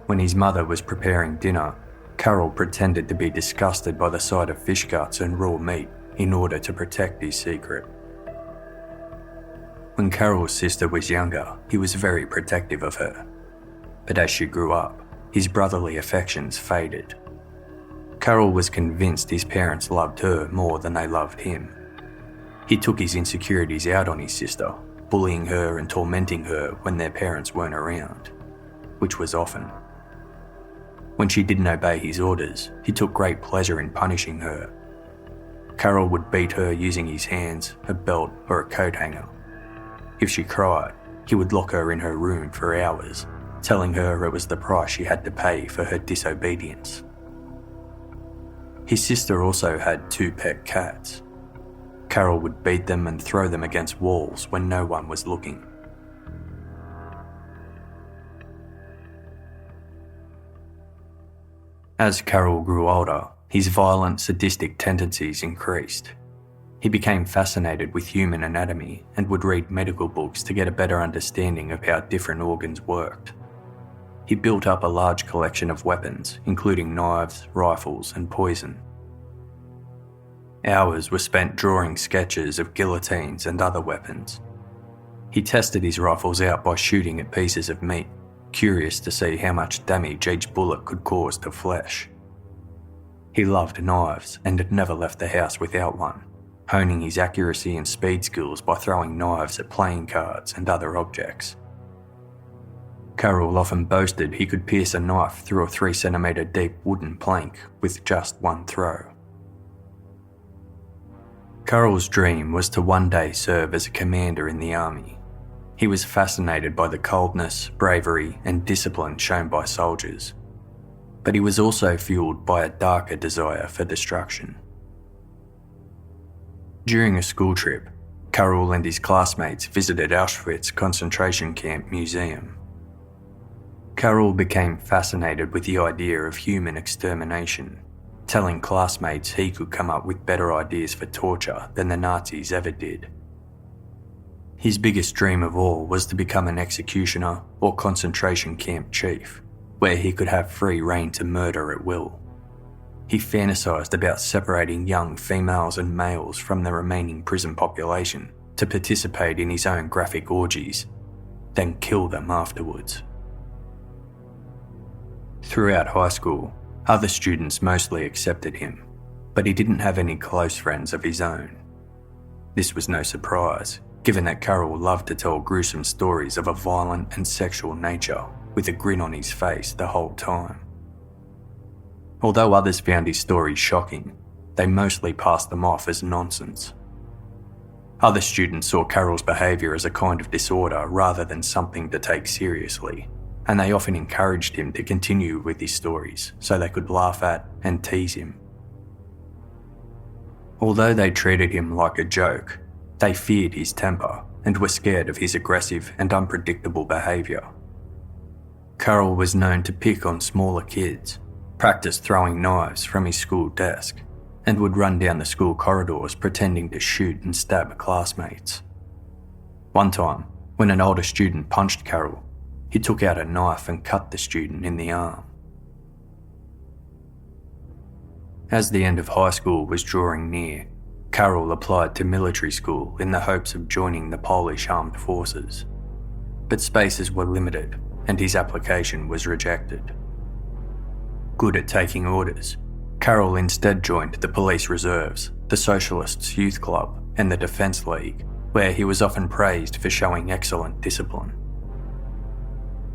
When his mother was preparing dinner, Carroll pretended to be disgusted by the sight of fish guts and raw meat in order to protect his secret. When Carroll's sister was younger, he was very protective of her. But as she grew up, his brotherly affections faded. Carroll was convinced his parents loved her more than they loved him. He took his insecurities out on his sister, bullying her and tormenting her when their parents weren't around, which was often. When she didn't obey his orders, he took great pleasure in punishing her. Carroll would beat her using his hands, a belt, or a coat hanger. If she cried, he would lock her in her room for hours, telling her it was the price she had to pay for her disobedience. His sister also had 2 pet cats. Carroll would beat them and throw them against walls when no one was looking. As Carroll grew older, his violent, sadistic tendencies increased. He became fascinated with human anatomy and would read medical books to get a better understanding of how different organs worked. He built up a large collection of weapons, including knives, rifles, and poison. Hours were spent drawing sketches of guillotines and other weapons. He tested his rifles out by shooting at pieces of meat, curious to see how much damage each bullet could cause to flesh. He loved knives and had never left the house without one, honing his accuracy and speed skills by throwing knives at playing cards and other objects. Carroll often boasted he could pierce a knife through a 3 centimetre deep wooden plank with just one throw. Carroll's dream was to one day serve as a commander in the army. He was fascinated by the coldness, bravery, and discipline shown by soldiers. But he was also fueled by a darker desire for destruction. During a school trip, Carroll and his classmates visited Auschwitz concentration camp museum. Carroll became fascinated with the idea of human extermination, telling classmates he could come up with better ideas for torture than the Nazis ever did. His biggest dream of all was to become an executioner or concentration camp chief, where he could have free rein to murder at will. He fantasized about separating young females and males from the remaining prison population to participate in his own graphic orgies, then kill them afterwards. Throughout high school, other students mostly accepted him, but he didn't have any close friends of his own. This was no surprise, given that Carroll loved to tell gruesome stories of a violent and sexual nature with a grin on his face the whole time. Although others found his stories shocking, they mostly passed them off as nonsense. Other students saw Carroll's behaviour as a kind of disorder rather than something to take seriously, and they often encouraged him to continue with his stories so they could laugh at and tease him. Although they treated him like a joke, they feared his temper and were scared of his aggressive and unpredictable behaviour. Carroll was known to pick on smaller kids, practice throwing knives from his school desk, and would run down the school corridors pretending to shoot and stab classmates. One time, when an older student punched Carroll, he took out a knife and cut the student in the arm. As the end of high school was drawing near, Carroll applied to military school in the hopes of joining the Polish armed forces. But spaces were limited and his application was rejected. Good at taking orders, Carroll instead joined the police reserves, the Socialists' Youth Club, and the Defence League, where he was often praised for showing excellent discipline.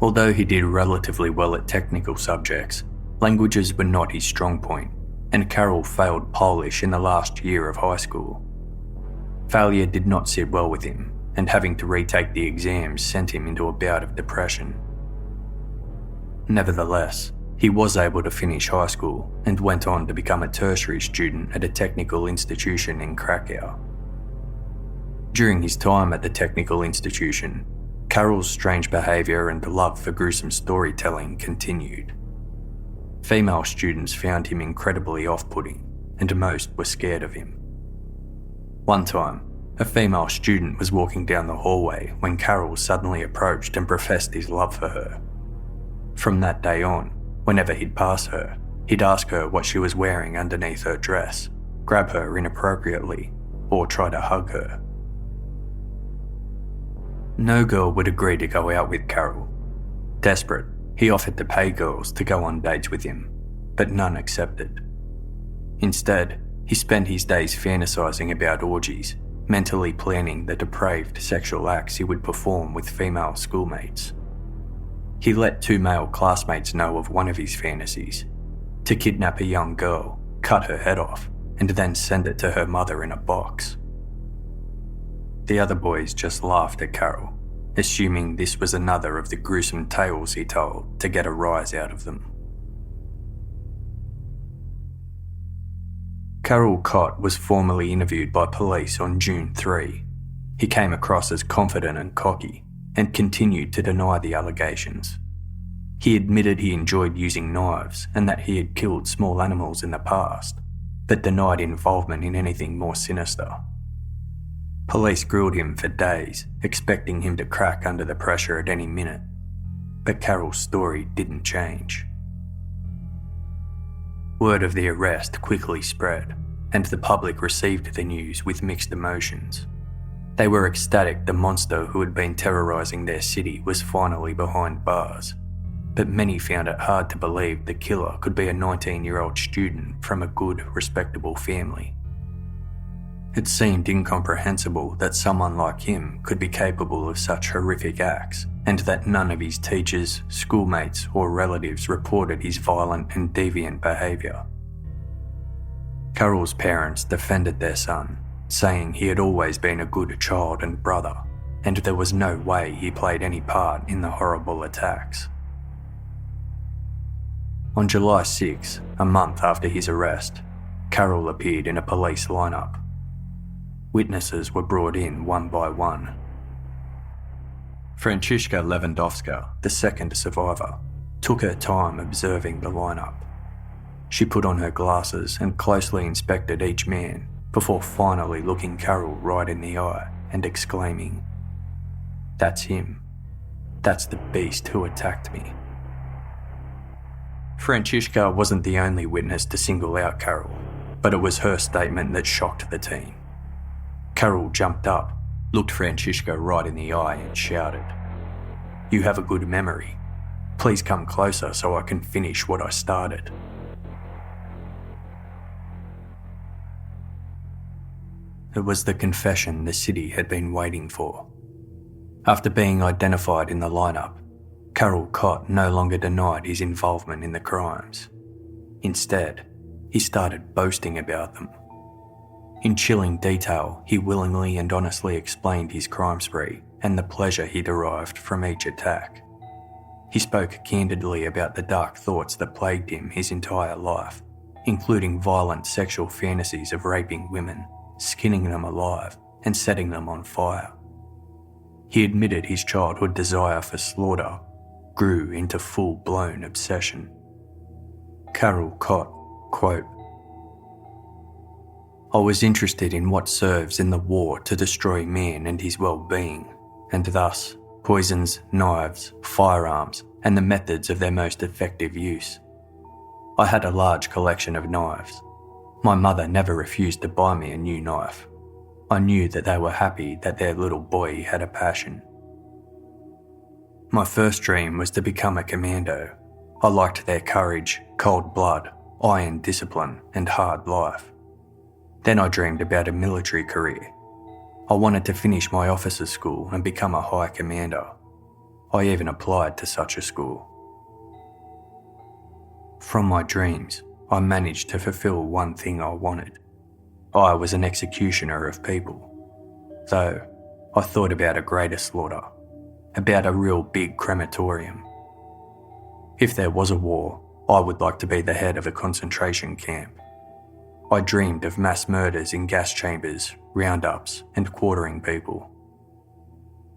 Although he did relatively well at technical subjects, languages were not his strong point, and Carroll failed Polish in the last year of high school. Failure did not sit well with him, and having to retake the exams sent him into a bout of depression. Nevertheless, he was able to finish high school and went on to become a tertiary student at a technical institution in Krakow. During his time at the technical institution, Carroll's strange behaviour and love for gruesome storytelling continued. Female students found him incredibly off-putting, and most were scared of him. One time, a female student was walking down the hallway when Carroll suddenly approached and professed his love for her. From that day on, whenever he'd pass her, he'd ask her what she was wearing underneath her dress, grab her inappropriately, or try to hug her. No girl would agree to go out with Carroll. Desperate, he offered to pay girls to go on dates with him, but none accepted. Instead, he spent his days fantasizing about orgies, mentally planning the depraved sexual acts he would perform with female schoolmates. He let 2 male classmates know of one of his fantasies: to kidnap a young girl, cut her head off, and then send it to her mother in a box. The other boys just laughed at Carroll, assuming this was another of the gruesome tales he told to get a rise out of them. Carroll Cot was formally interviewed by police on June 3. He came across as confident and cocky, and continued to deny the allegations. He admitted he enjoyed using knives and that he had killed small animals in the past, but denied involvement in anything more sinister. Police grilled him for days, expecting him to crack under the pressure at any minute, but Carroll's story didn't change. Word of the arrest quickly spread, and the public received the news with mixed emotions. They were ecstatic the monster who had been terrorising their city was finally behind bars, but many found it hard to believe the killer could be a 19-year-old student from a good, respectable family. It seemed incomprehensible that someone like him could be capable of such horrific acts, and that none of his teachers, schoolmates, or relatives reported his violent and deviant behaviour. Carroll's parents defended their son, saying he had always been a good child and brother, and there was no way he played any part in the horrible attacks. On July 6, a month after his arrest, Carroll appeared in a police lineup. Witnesses were brought in one by one. Francesca Lewandowska, the second survivor, took her time observing the lineup. She put on her glasses and closely inspected each man before finally looking Carroll right in the eye and exclaiming, "That's him. That's the beast who attacked me." Francesca wasn't the only witness to single out Carroll, but it was her statement that shocked the team. Carroll jumped up, looked Francesca right in the eye and shouted, "You have a good memory. Please come closer so I can finish what I started." It was the confession the city had been waiting for. After being identified in the lineup, Carroll Cot no longer denied his involvement in the crimes. Instead, he started boasting about them. In chilling detail, he willingly and honestly explained his crime spree and the pleasure he derived from each attack. He spoke candidly about the dark thoughts that plagued him his entire life, including violent sexual fantasies of raping women, skinning them alive, and setting them on fire. He admitted his childhood desire for slaughter grew into full-blown obsession. Carroll Cot, quote, "I was interested in what serves in the war to destroy man and his well-being, and thus poisons, knives, firearms, and the methods of their most effective use. I had a large collection of knives. My mother never refused to buy me a new knife. I knew that they were happy that their little boy had a passion. My first dream was to become a commando. I liked their courage, cold blood, iron discipline, and hard life. Then I dreamed about a military career. I wanted to finish my officer's school and become a high commander. I even applied to such a school. From my dreams, I managed to fulfill one thing I wanted. I was an executioner of people. Though, I thought about a greater slaughter, about a real big crematorium. If there was a war, I would like to be the head of a concentration camp. I dreamed of mass murders in gas chambers, roundups, and quartering people.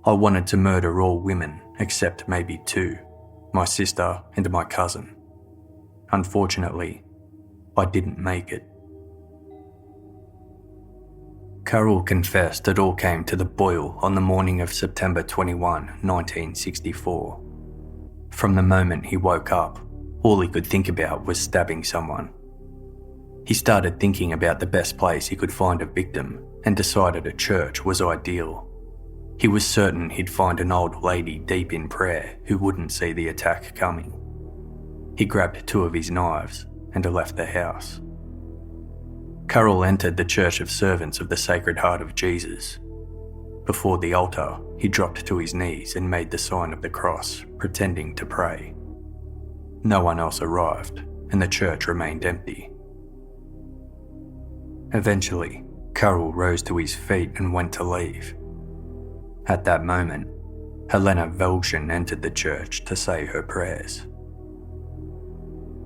I wanted to murder all women except maybe two, my sister and my cousin. Unfortunately, I didn't make it." Carroll confessed it all came to the boil on the morning of September 21, 1964. From the moment he woke up, all he could think about was stabbing someone. He started thinking about the best place he could find a victim and decided a church was ideal. He was certain he'd find an old lady deep in prayer who wouldn't see the attack coming. He grabbed two of his knives and left the house. Carroll entered the Church of Servants of the Sacred Heart of Jesus. Before the altar, he dropped to his knees and made the sign of the cross, pretending to pray. No one else arrived, and the church remained empty. Eventually, Carroll rose to his feet and went to leave. At that moment, Helena entered the church to say her prayers.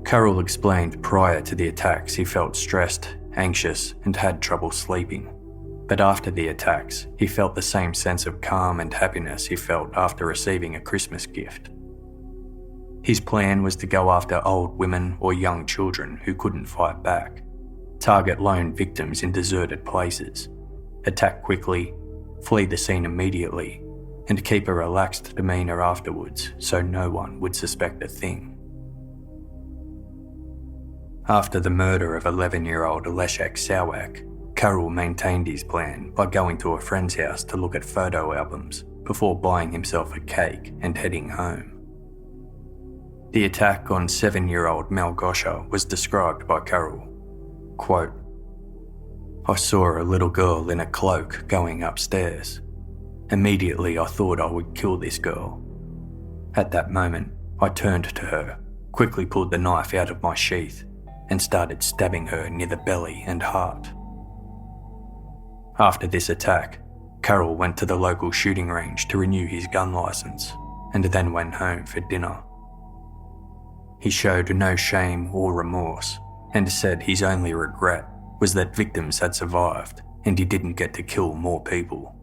Carroll explained prior to the attacks he felt stressed, anxious, and had trouble sleeping. But after the attacks, he felt the same sense of calm and happiness he felt after receiving a Christmas gift. His plan was to go after old women or young children who couldn't fight back, target lone victims in deserted places, attack quickly, flee the scene immediately, and keep a relaxed demeanour afterwards so no one would suspect a thing. After the murder of 11-year-old Leszek Sałak, Carroll maintained his plan by going to a friend's house to look at photo albums before buying himself a cake and heading home. The attack on 7-year-old Malgosia was described by Carroll. Quote, "I saw a little girl in a cloak going upstairs. Immediately I thought I would kill this girl. At that moment, I turned to her, quickly pulled the knife out of my sheath, and started stabbing her near the belly and heart." After this attack, Carroll went to the local shooting range to renew his gun licence and then went home for dinner. He showed no shame or remorse and said his only regret was that victims had survived and he didn't get to kill more people.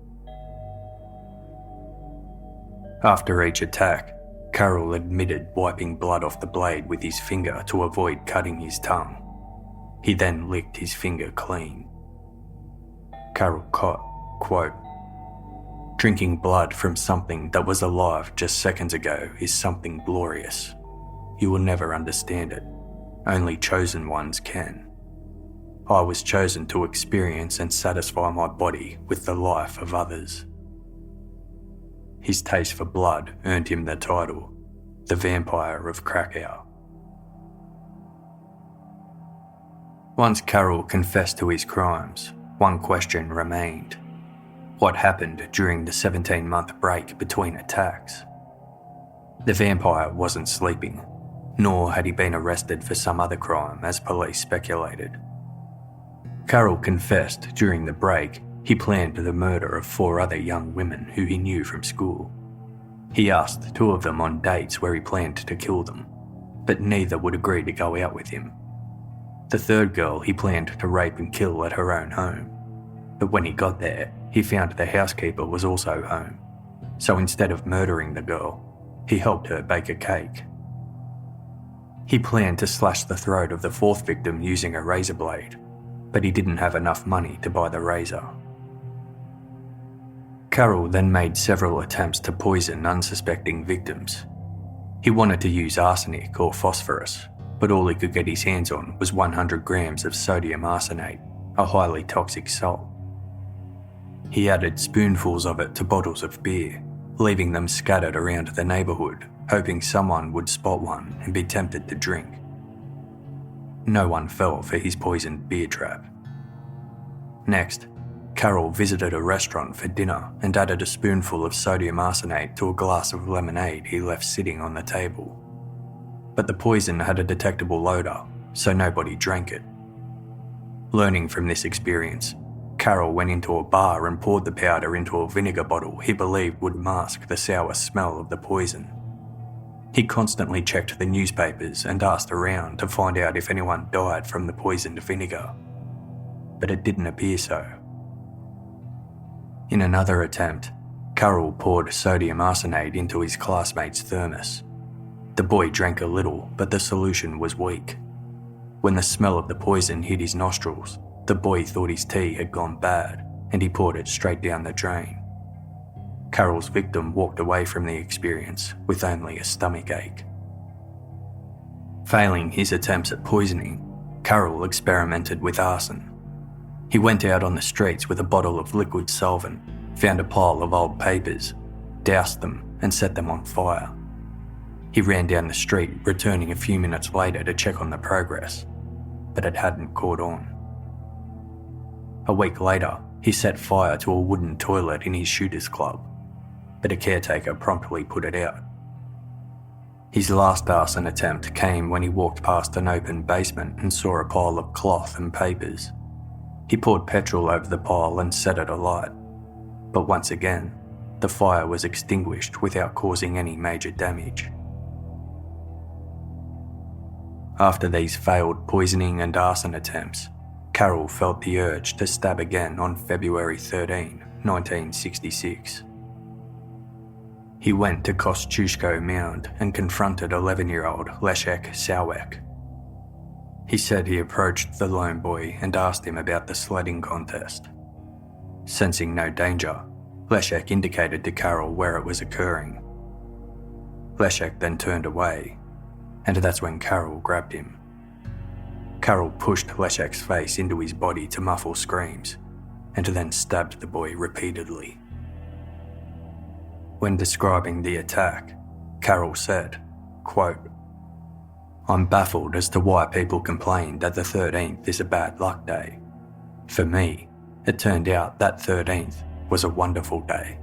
After each attack, Carroll admitted wiping blood off the blade with his finger to avoid cutting his tongue. He then licked his finger clean. Carroll Cot, quote, "Drinking blood from something that was alive just seconds ago is something glorious. You will never understand it. Only chosen ones can. I was chosen to experience and satisfy my body with the life of others." His taste for blood earned him the title, the Vampire of Krakow. Once Carroll confessed to his crimes, one question remained. What happened during the 17-month break between attacks? The vampire wasn't sleeping, nor had he been arrested for some other crime as police speculated. Carroll confessed during the break he planned the murder of 4 other young women who he knew from school. He asked 2 of them on dates where he planned to kill them, but neither would agree to go out with him. The 3rd girl he planned to rape and kill at her own home, but when he got there, he found the housekeeper was also home, so instead of murdering the girl, he helped her bake a cake. He planned to slash the throat of the 4th victim using a razor blade, but he didn't have enough money to buy the razor. Carroll then made several attempts to poison unsuspecting victims. He wanted to use arsenic or phosphorus, but all he could get his hands on was 100 grams of sodium arsenate, a highly toxic salt. He added spoonfuls of it to bottles of beer, leaving them scattered around the neighbourhood, hoping someone would spot one and be tempted to drink. No one fell for his poisoned beer trap. Next, Carroll visited a restaurant for dinner and added a spoonful of sodium arsenate to a glass of lemonade he left sitting on the table. But the poison had a detectable odour, so nobody drank it. Learning from this experience, Carroll went into a bar and poured the powder into a vinegar bottle he believed would mask the sour smell of the poison. He constantly checked the newspapers and asked around to find out if anyone died from the poisoned vinegar, but it didn't appear so. In another attempt, Carroll poured sodium arsenate into his classmate's thermos. The boy drank a little, but the solution was weak. When the smell of the poison hit his nostrils, the boy thought his tea had gone bad, and he poured it straight down the drain. Carroll's victim walked away from the experience with only a stomachache. Failing his attempts at poisoning, Carroll experimented with arson. He went out on the streets with a bottle of liquid solvent, found a pile of old papers, doused them and set them on fire. He ran down the street, returning a few minutes later to check on the progress, but it hadn't caught on. A week later, he set fire to a wooden toilet in his shooters club, but a caretaker promptly put it out. His last arson attempt came when he walked past an open basement and saw a pile of cloth and papers. He poured petrol over the pile and set it alight, but once again, the fire was extinguished without causing any major damage. After these failed poisoning and arson attempts, Carroll felt the urge to stab again on February 13, 1966. He went to Kosciuszko Mound and confronted 11-year-old Leszek. He said he approached the lone boy and asked him about the sledding contest. Sensing no danger, Leszek indicated to Carroll where it was occurring. Leszek then turned away, and that's when Carroll grabbed him. Carroll pushed Leszek's face into his body to muffle screams, and then stabbed the boy repeatedly. When describing the attack, Carroll said, quote, "I'm baffled as to why people complain that the 13th is a bad luck day. For me, it turned out that 13th was a wonderful day."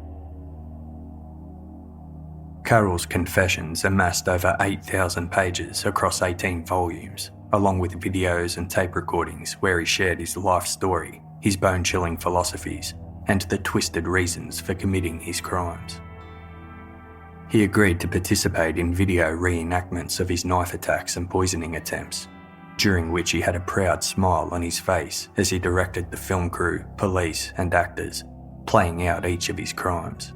Carroll's confessions amassed over 8,000 pages across 18 volumes, along with videos and tape recordings where he shared his life story, his bone-chilling philosophies, and the twisted reasons for committing his crimes. He agreed to participate in video reenactments of his knife attacks and poisoning attempts, during which he had a proud smile on his face as he directed the film crew, police, and actors, playing out each of his crimes.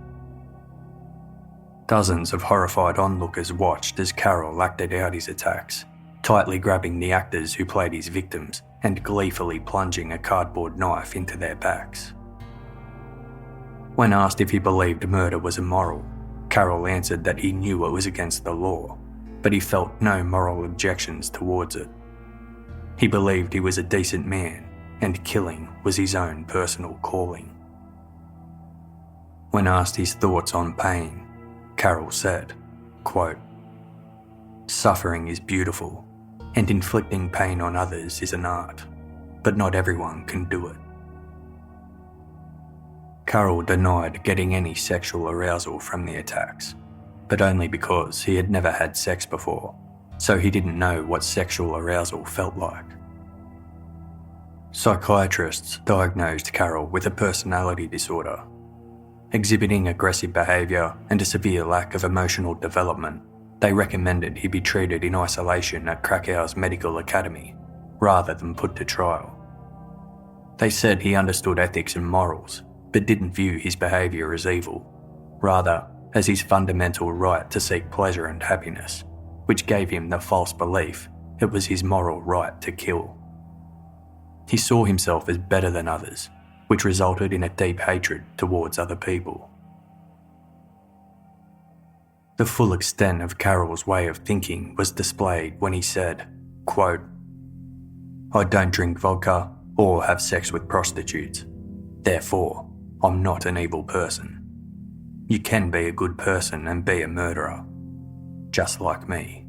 Dozens of horrified onlookers watched as Carroll acted out his attacks, tightly grabbing the actors who played his victims and gleefully plunging a cardboard knife into their backs. When asked if he believed murder was immoral, Carroll answered that he knew it was against the law, but he felt no moral objections towards it. He believed he was a decent man, and killing was his own personal calling. When asked his thoughts on pain, Carroll said, quote, "Suffering is beautiful, and inflicting pain on others is an art, but not everyone can do it." Carroll denied getting any sexual arousal from the attacks, but only because he had never had sex before, so he didn't know what sexual arousal felt like. Psychiatrists diagnosed Carroll with a personality disorder. Exhibiting aggressive behaviour and a severe lack of emotional development, they recommended he be treated in isolation at Krakow's medical academy, rather than put to trial. They said he understood ethics and morals, but didn't view his behaviour as evil, rather as his fundamental right to seek pleasure and happiness, which gave him the false belief it was his moral right to kill. He saw himself as better than others, which resulted in a deep hatred towards other people. The full extent of Carroll's way of thinking was displayed when he said, quote, "I don't drink vodka or have sex with prostitutes. Therefore, I'm not an evil person. You can be a good person and be a murderer, just like me."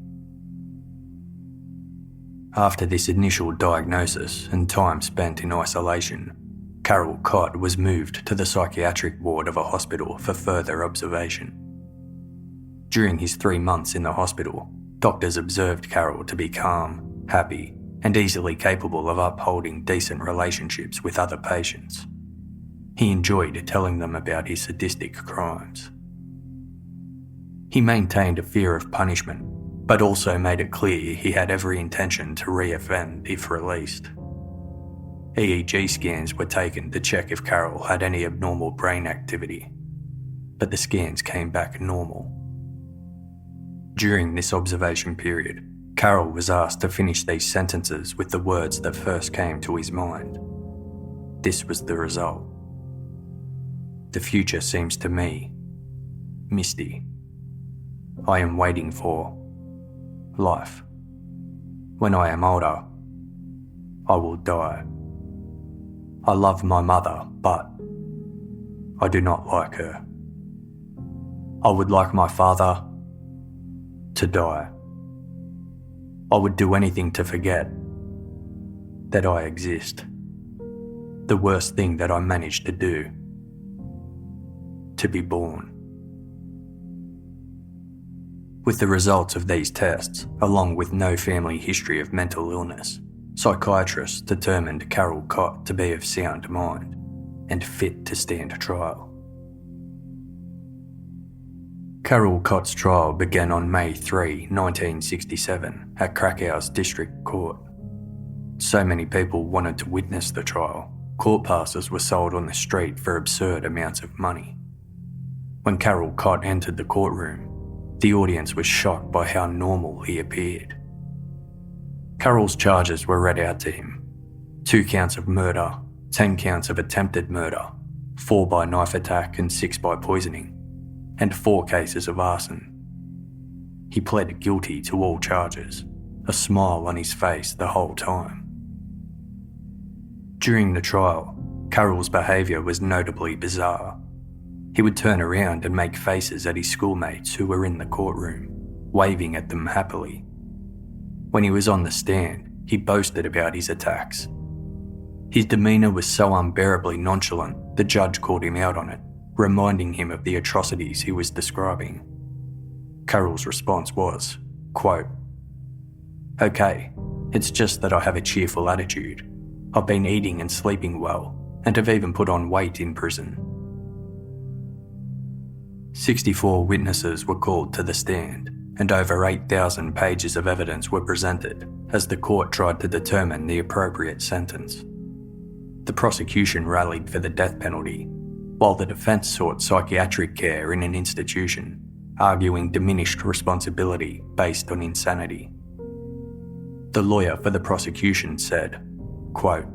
After this initial diagnosis and time spent in isolation, Carroll Cot was moved to the psychiatric ward of a hospital for further observation. During his 3 months in the hospital, doctors observed Carroll to be calm, happy, and easily capable of upholding decent relationships with other patients. He enjoyed telling them about his sadistic crimes. He maintained a fear of punishment, but also made it clear he had every intention to re-offend if released. EEG scans were taken to check if Carroll had any abnormal brain activity, but the scans came back normal. During this observation period, Carroll was asked to finish these sentences with the words that first came to his mind. This was the result. "The future seems to me misty. I am waiting for life. When I am older, I will die. I love my mother, but I do not like her. I would like my father to die. I would do anything to forget that I exist. The worst thing that I managed to do, to be born." With the results of these tests, along with no family history of mental illness, psychiatrists determined Carroll Cot to be of sound mind and fit to stand trial. Carroll Cot's trial began on May 3, 1967 at Krakow's District Court. So many people wanted to witness the trial, court passes were sold on the street for absurd amounts of money. When Carroll Cot entered the courtroom, the audience was shocked by how normal he appeared. Carroll's charges were read out to him: 2 counts of murder, 10 counts of attempted murder, 4 by knife attack and 6 by poisoning, and 4 cases of arson. He pled guilty to all charges, a smile on his face the whole time. During the trial, Carroll's behaviour was notably bizarre. He would turn around and make faces at his schoolmates who were in the courtroom, waving at them happily. When he was on the stand, he boasted about his attacks. His demeanour was so unbearably nonchalant, the judge called him out on it, reminding him of the atrocities he was describing. Carroll's response was, quote, "Okay, it's just that I have a cheerful attitude. I've been eating and sleeping well, and have even put on weight in prison." 64 witnesses were called to the stand, and over 8,000 pages of evidence were presented as the court tried to determine the appropriate sentence. The prosecution rallied for the death penalty, while the defence sought psychiatric care in an institution, arguing diminished responsibility based on insanity. The lawyer for the prosecution said, quote,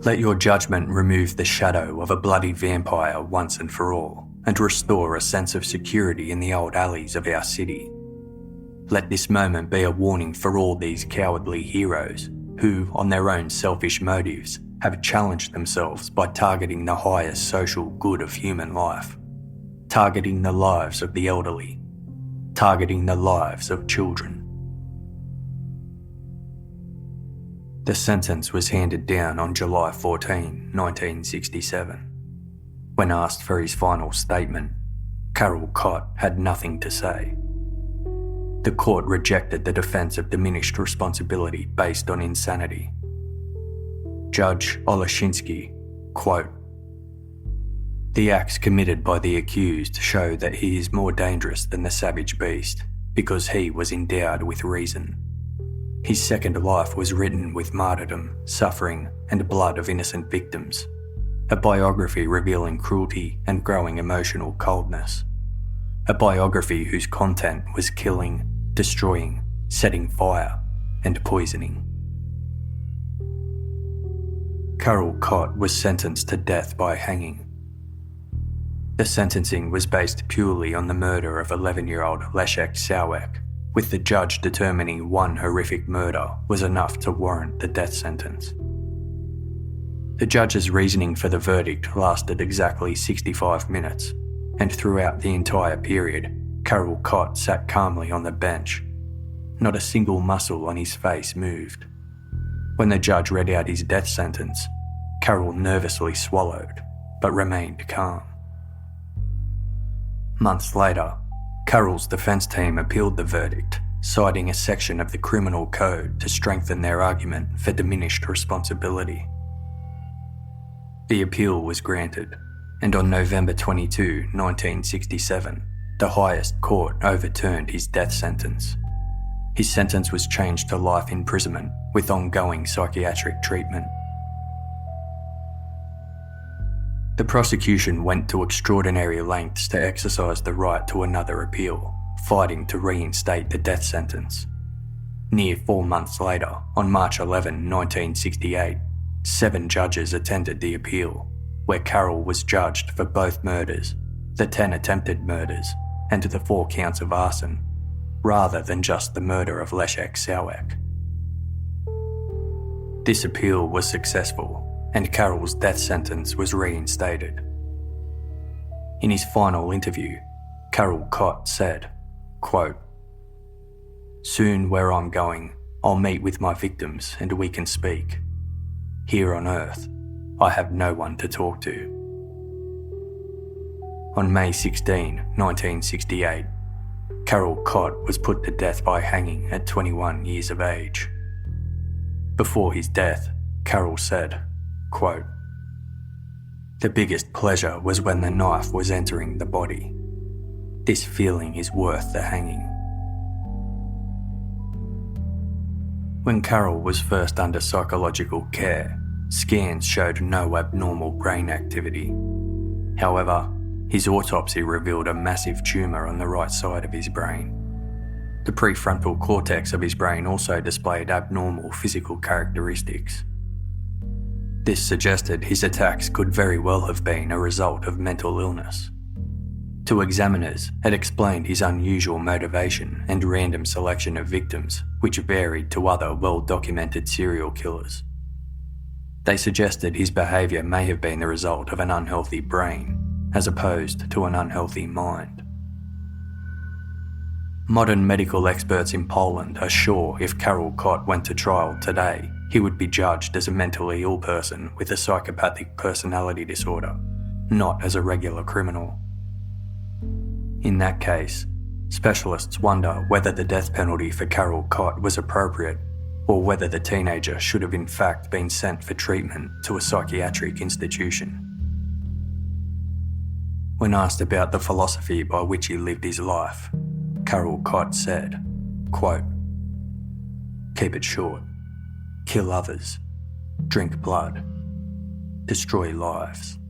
"Let your judgment remove the shadow of a bloody vampire once and for all, and restore a sense of security in the old alleys of our city. Let this moment be a warning for all these cowardly heroes who, on their own selfish motives, have challenged themselves by targeting the highest social good of human life, targeting the lives of the elderly, targeting the lives of children." The sentence was handed down on July 14, 1967. When asked for his final statement, Carroll Cot had nothing to say. The court rejected the defence of diminished responsibility based on insanity. Judge Oleshinsky, quote, "The acts committed by the accused show that he is more dangerous than the savage beast because he was endowed with reason. His second life was written with martyrdom, suffering, and blood of innocent victims. A biography revealing cruelty and growing emotional coldness. A biography whose content was killing, destroying, setting fire, and poisoning." Carroll Cot was sentenced to death by hanging. The sentencing was based purely on the murder of 11-year-old Leszek, with the judge determining one horrific murder was enough to warrant the death sentence. The judge's reasoning for the verdict lasted exactly 65 minutes, and throughout the entire period, Carroll Cot sat calmly on the bench. Not a single muscle on his face moved. When the judge read out his death sentence, Carroll nervously swallowed, but remained calm. Months later, Carroll's defence team appealed the verdict, citing a section of the Criminal Code to strengthen their argument for diminished responsibility. The appeal was granted, and on November 22, 1967, the highest court overturned his death sentence. His sentence was changed to life imprisonment with ongoing psychiatric treatment. The prosecution went to extraordinary lengths to exercise the right to another appeal, fighting to reinstate the death sentence. Near 4 months later, on March 11, 1968, 7 judges attended the appeal, where Carroll was judged for both murders, the 10 attempted murders, and the 4 counts of arson, rather than just the murder of Leszek. This appeal was successful, and Carroll's death sentence was reinstated. In his final interview, Carroll Cot said, quote, "Soon where I'm going, I'll meet with my victims and we can speak. Here on Earth, I have no one to talk to." On May 16, 1968, Carroll Cot was put to death by hanging at 21 years of age. Before his death, Carroll said, quote, "The biggest pleasure was when the knife was entering the body. This feeling is worth the hanging." When Carroll was first under psychological care, scans showed no abnormal brain activity. However, His autopsy revealed a massive tumour on the right side of his brain. The prefrontal cortex of his brain also displayed abnormal physical characteristics. This suggested his attacks could very well have been a result of mental illness. To examiners, it explained his unusual motivation and random selection of victims, which varied to other well-documented serial killers. They suggested his behaviour may have been the result of an unhealthy brain, as opposed to an unhealthy mind. Modern medical experts in Poland are sure if Carroll Cot went to trial today, he would be judged as a mentally ill person with a psychopathic personality disorder, not as a regular criminal. In that case, specialists wonder whether the death penalty for Carroll Cot was appropriate, or whether the teenager should have in fact been sent for treatment to a psychiatric institution. When asked about the philosophy by which he lived his life, Carroll Cot said, quote, "Keep it short, kill others, drink blood, destroy lives."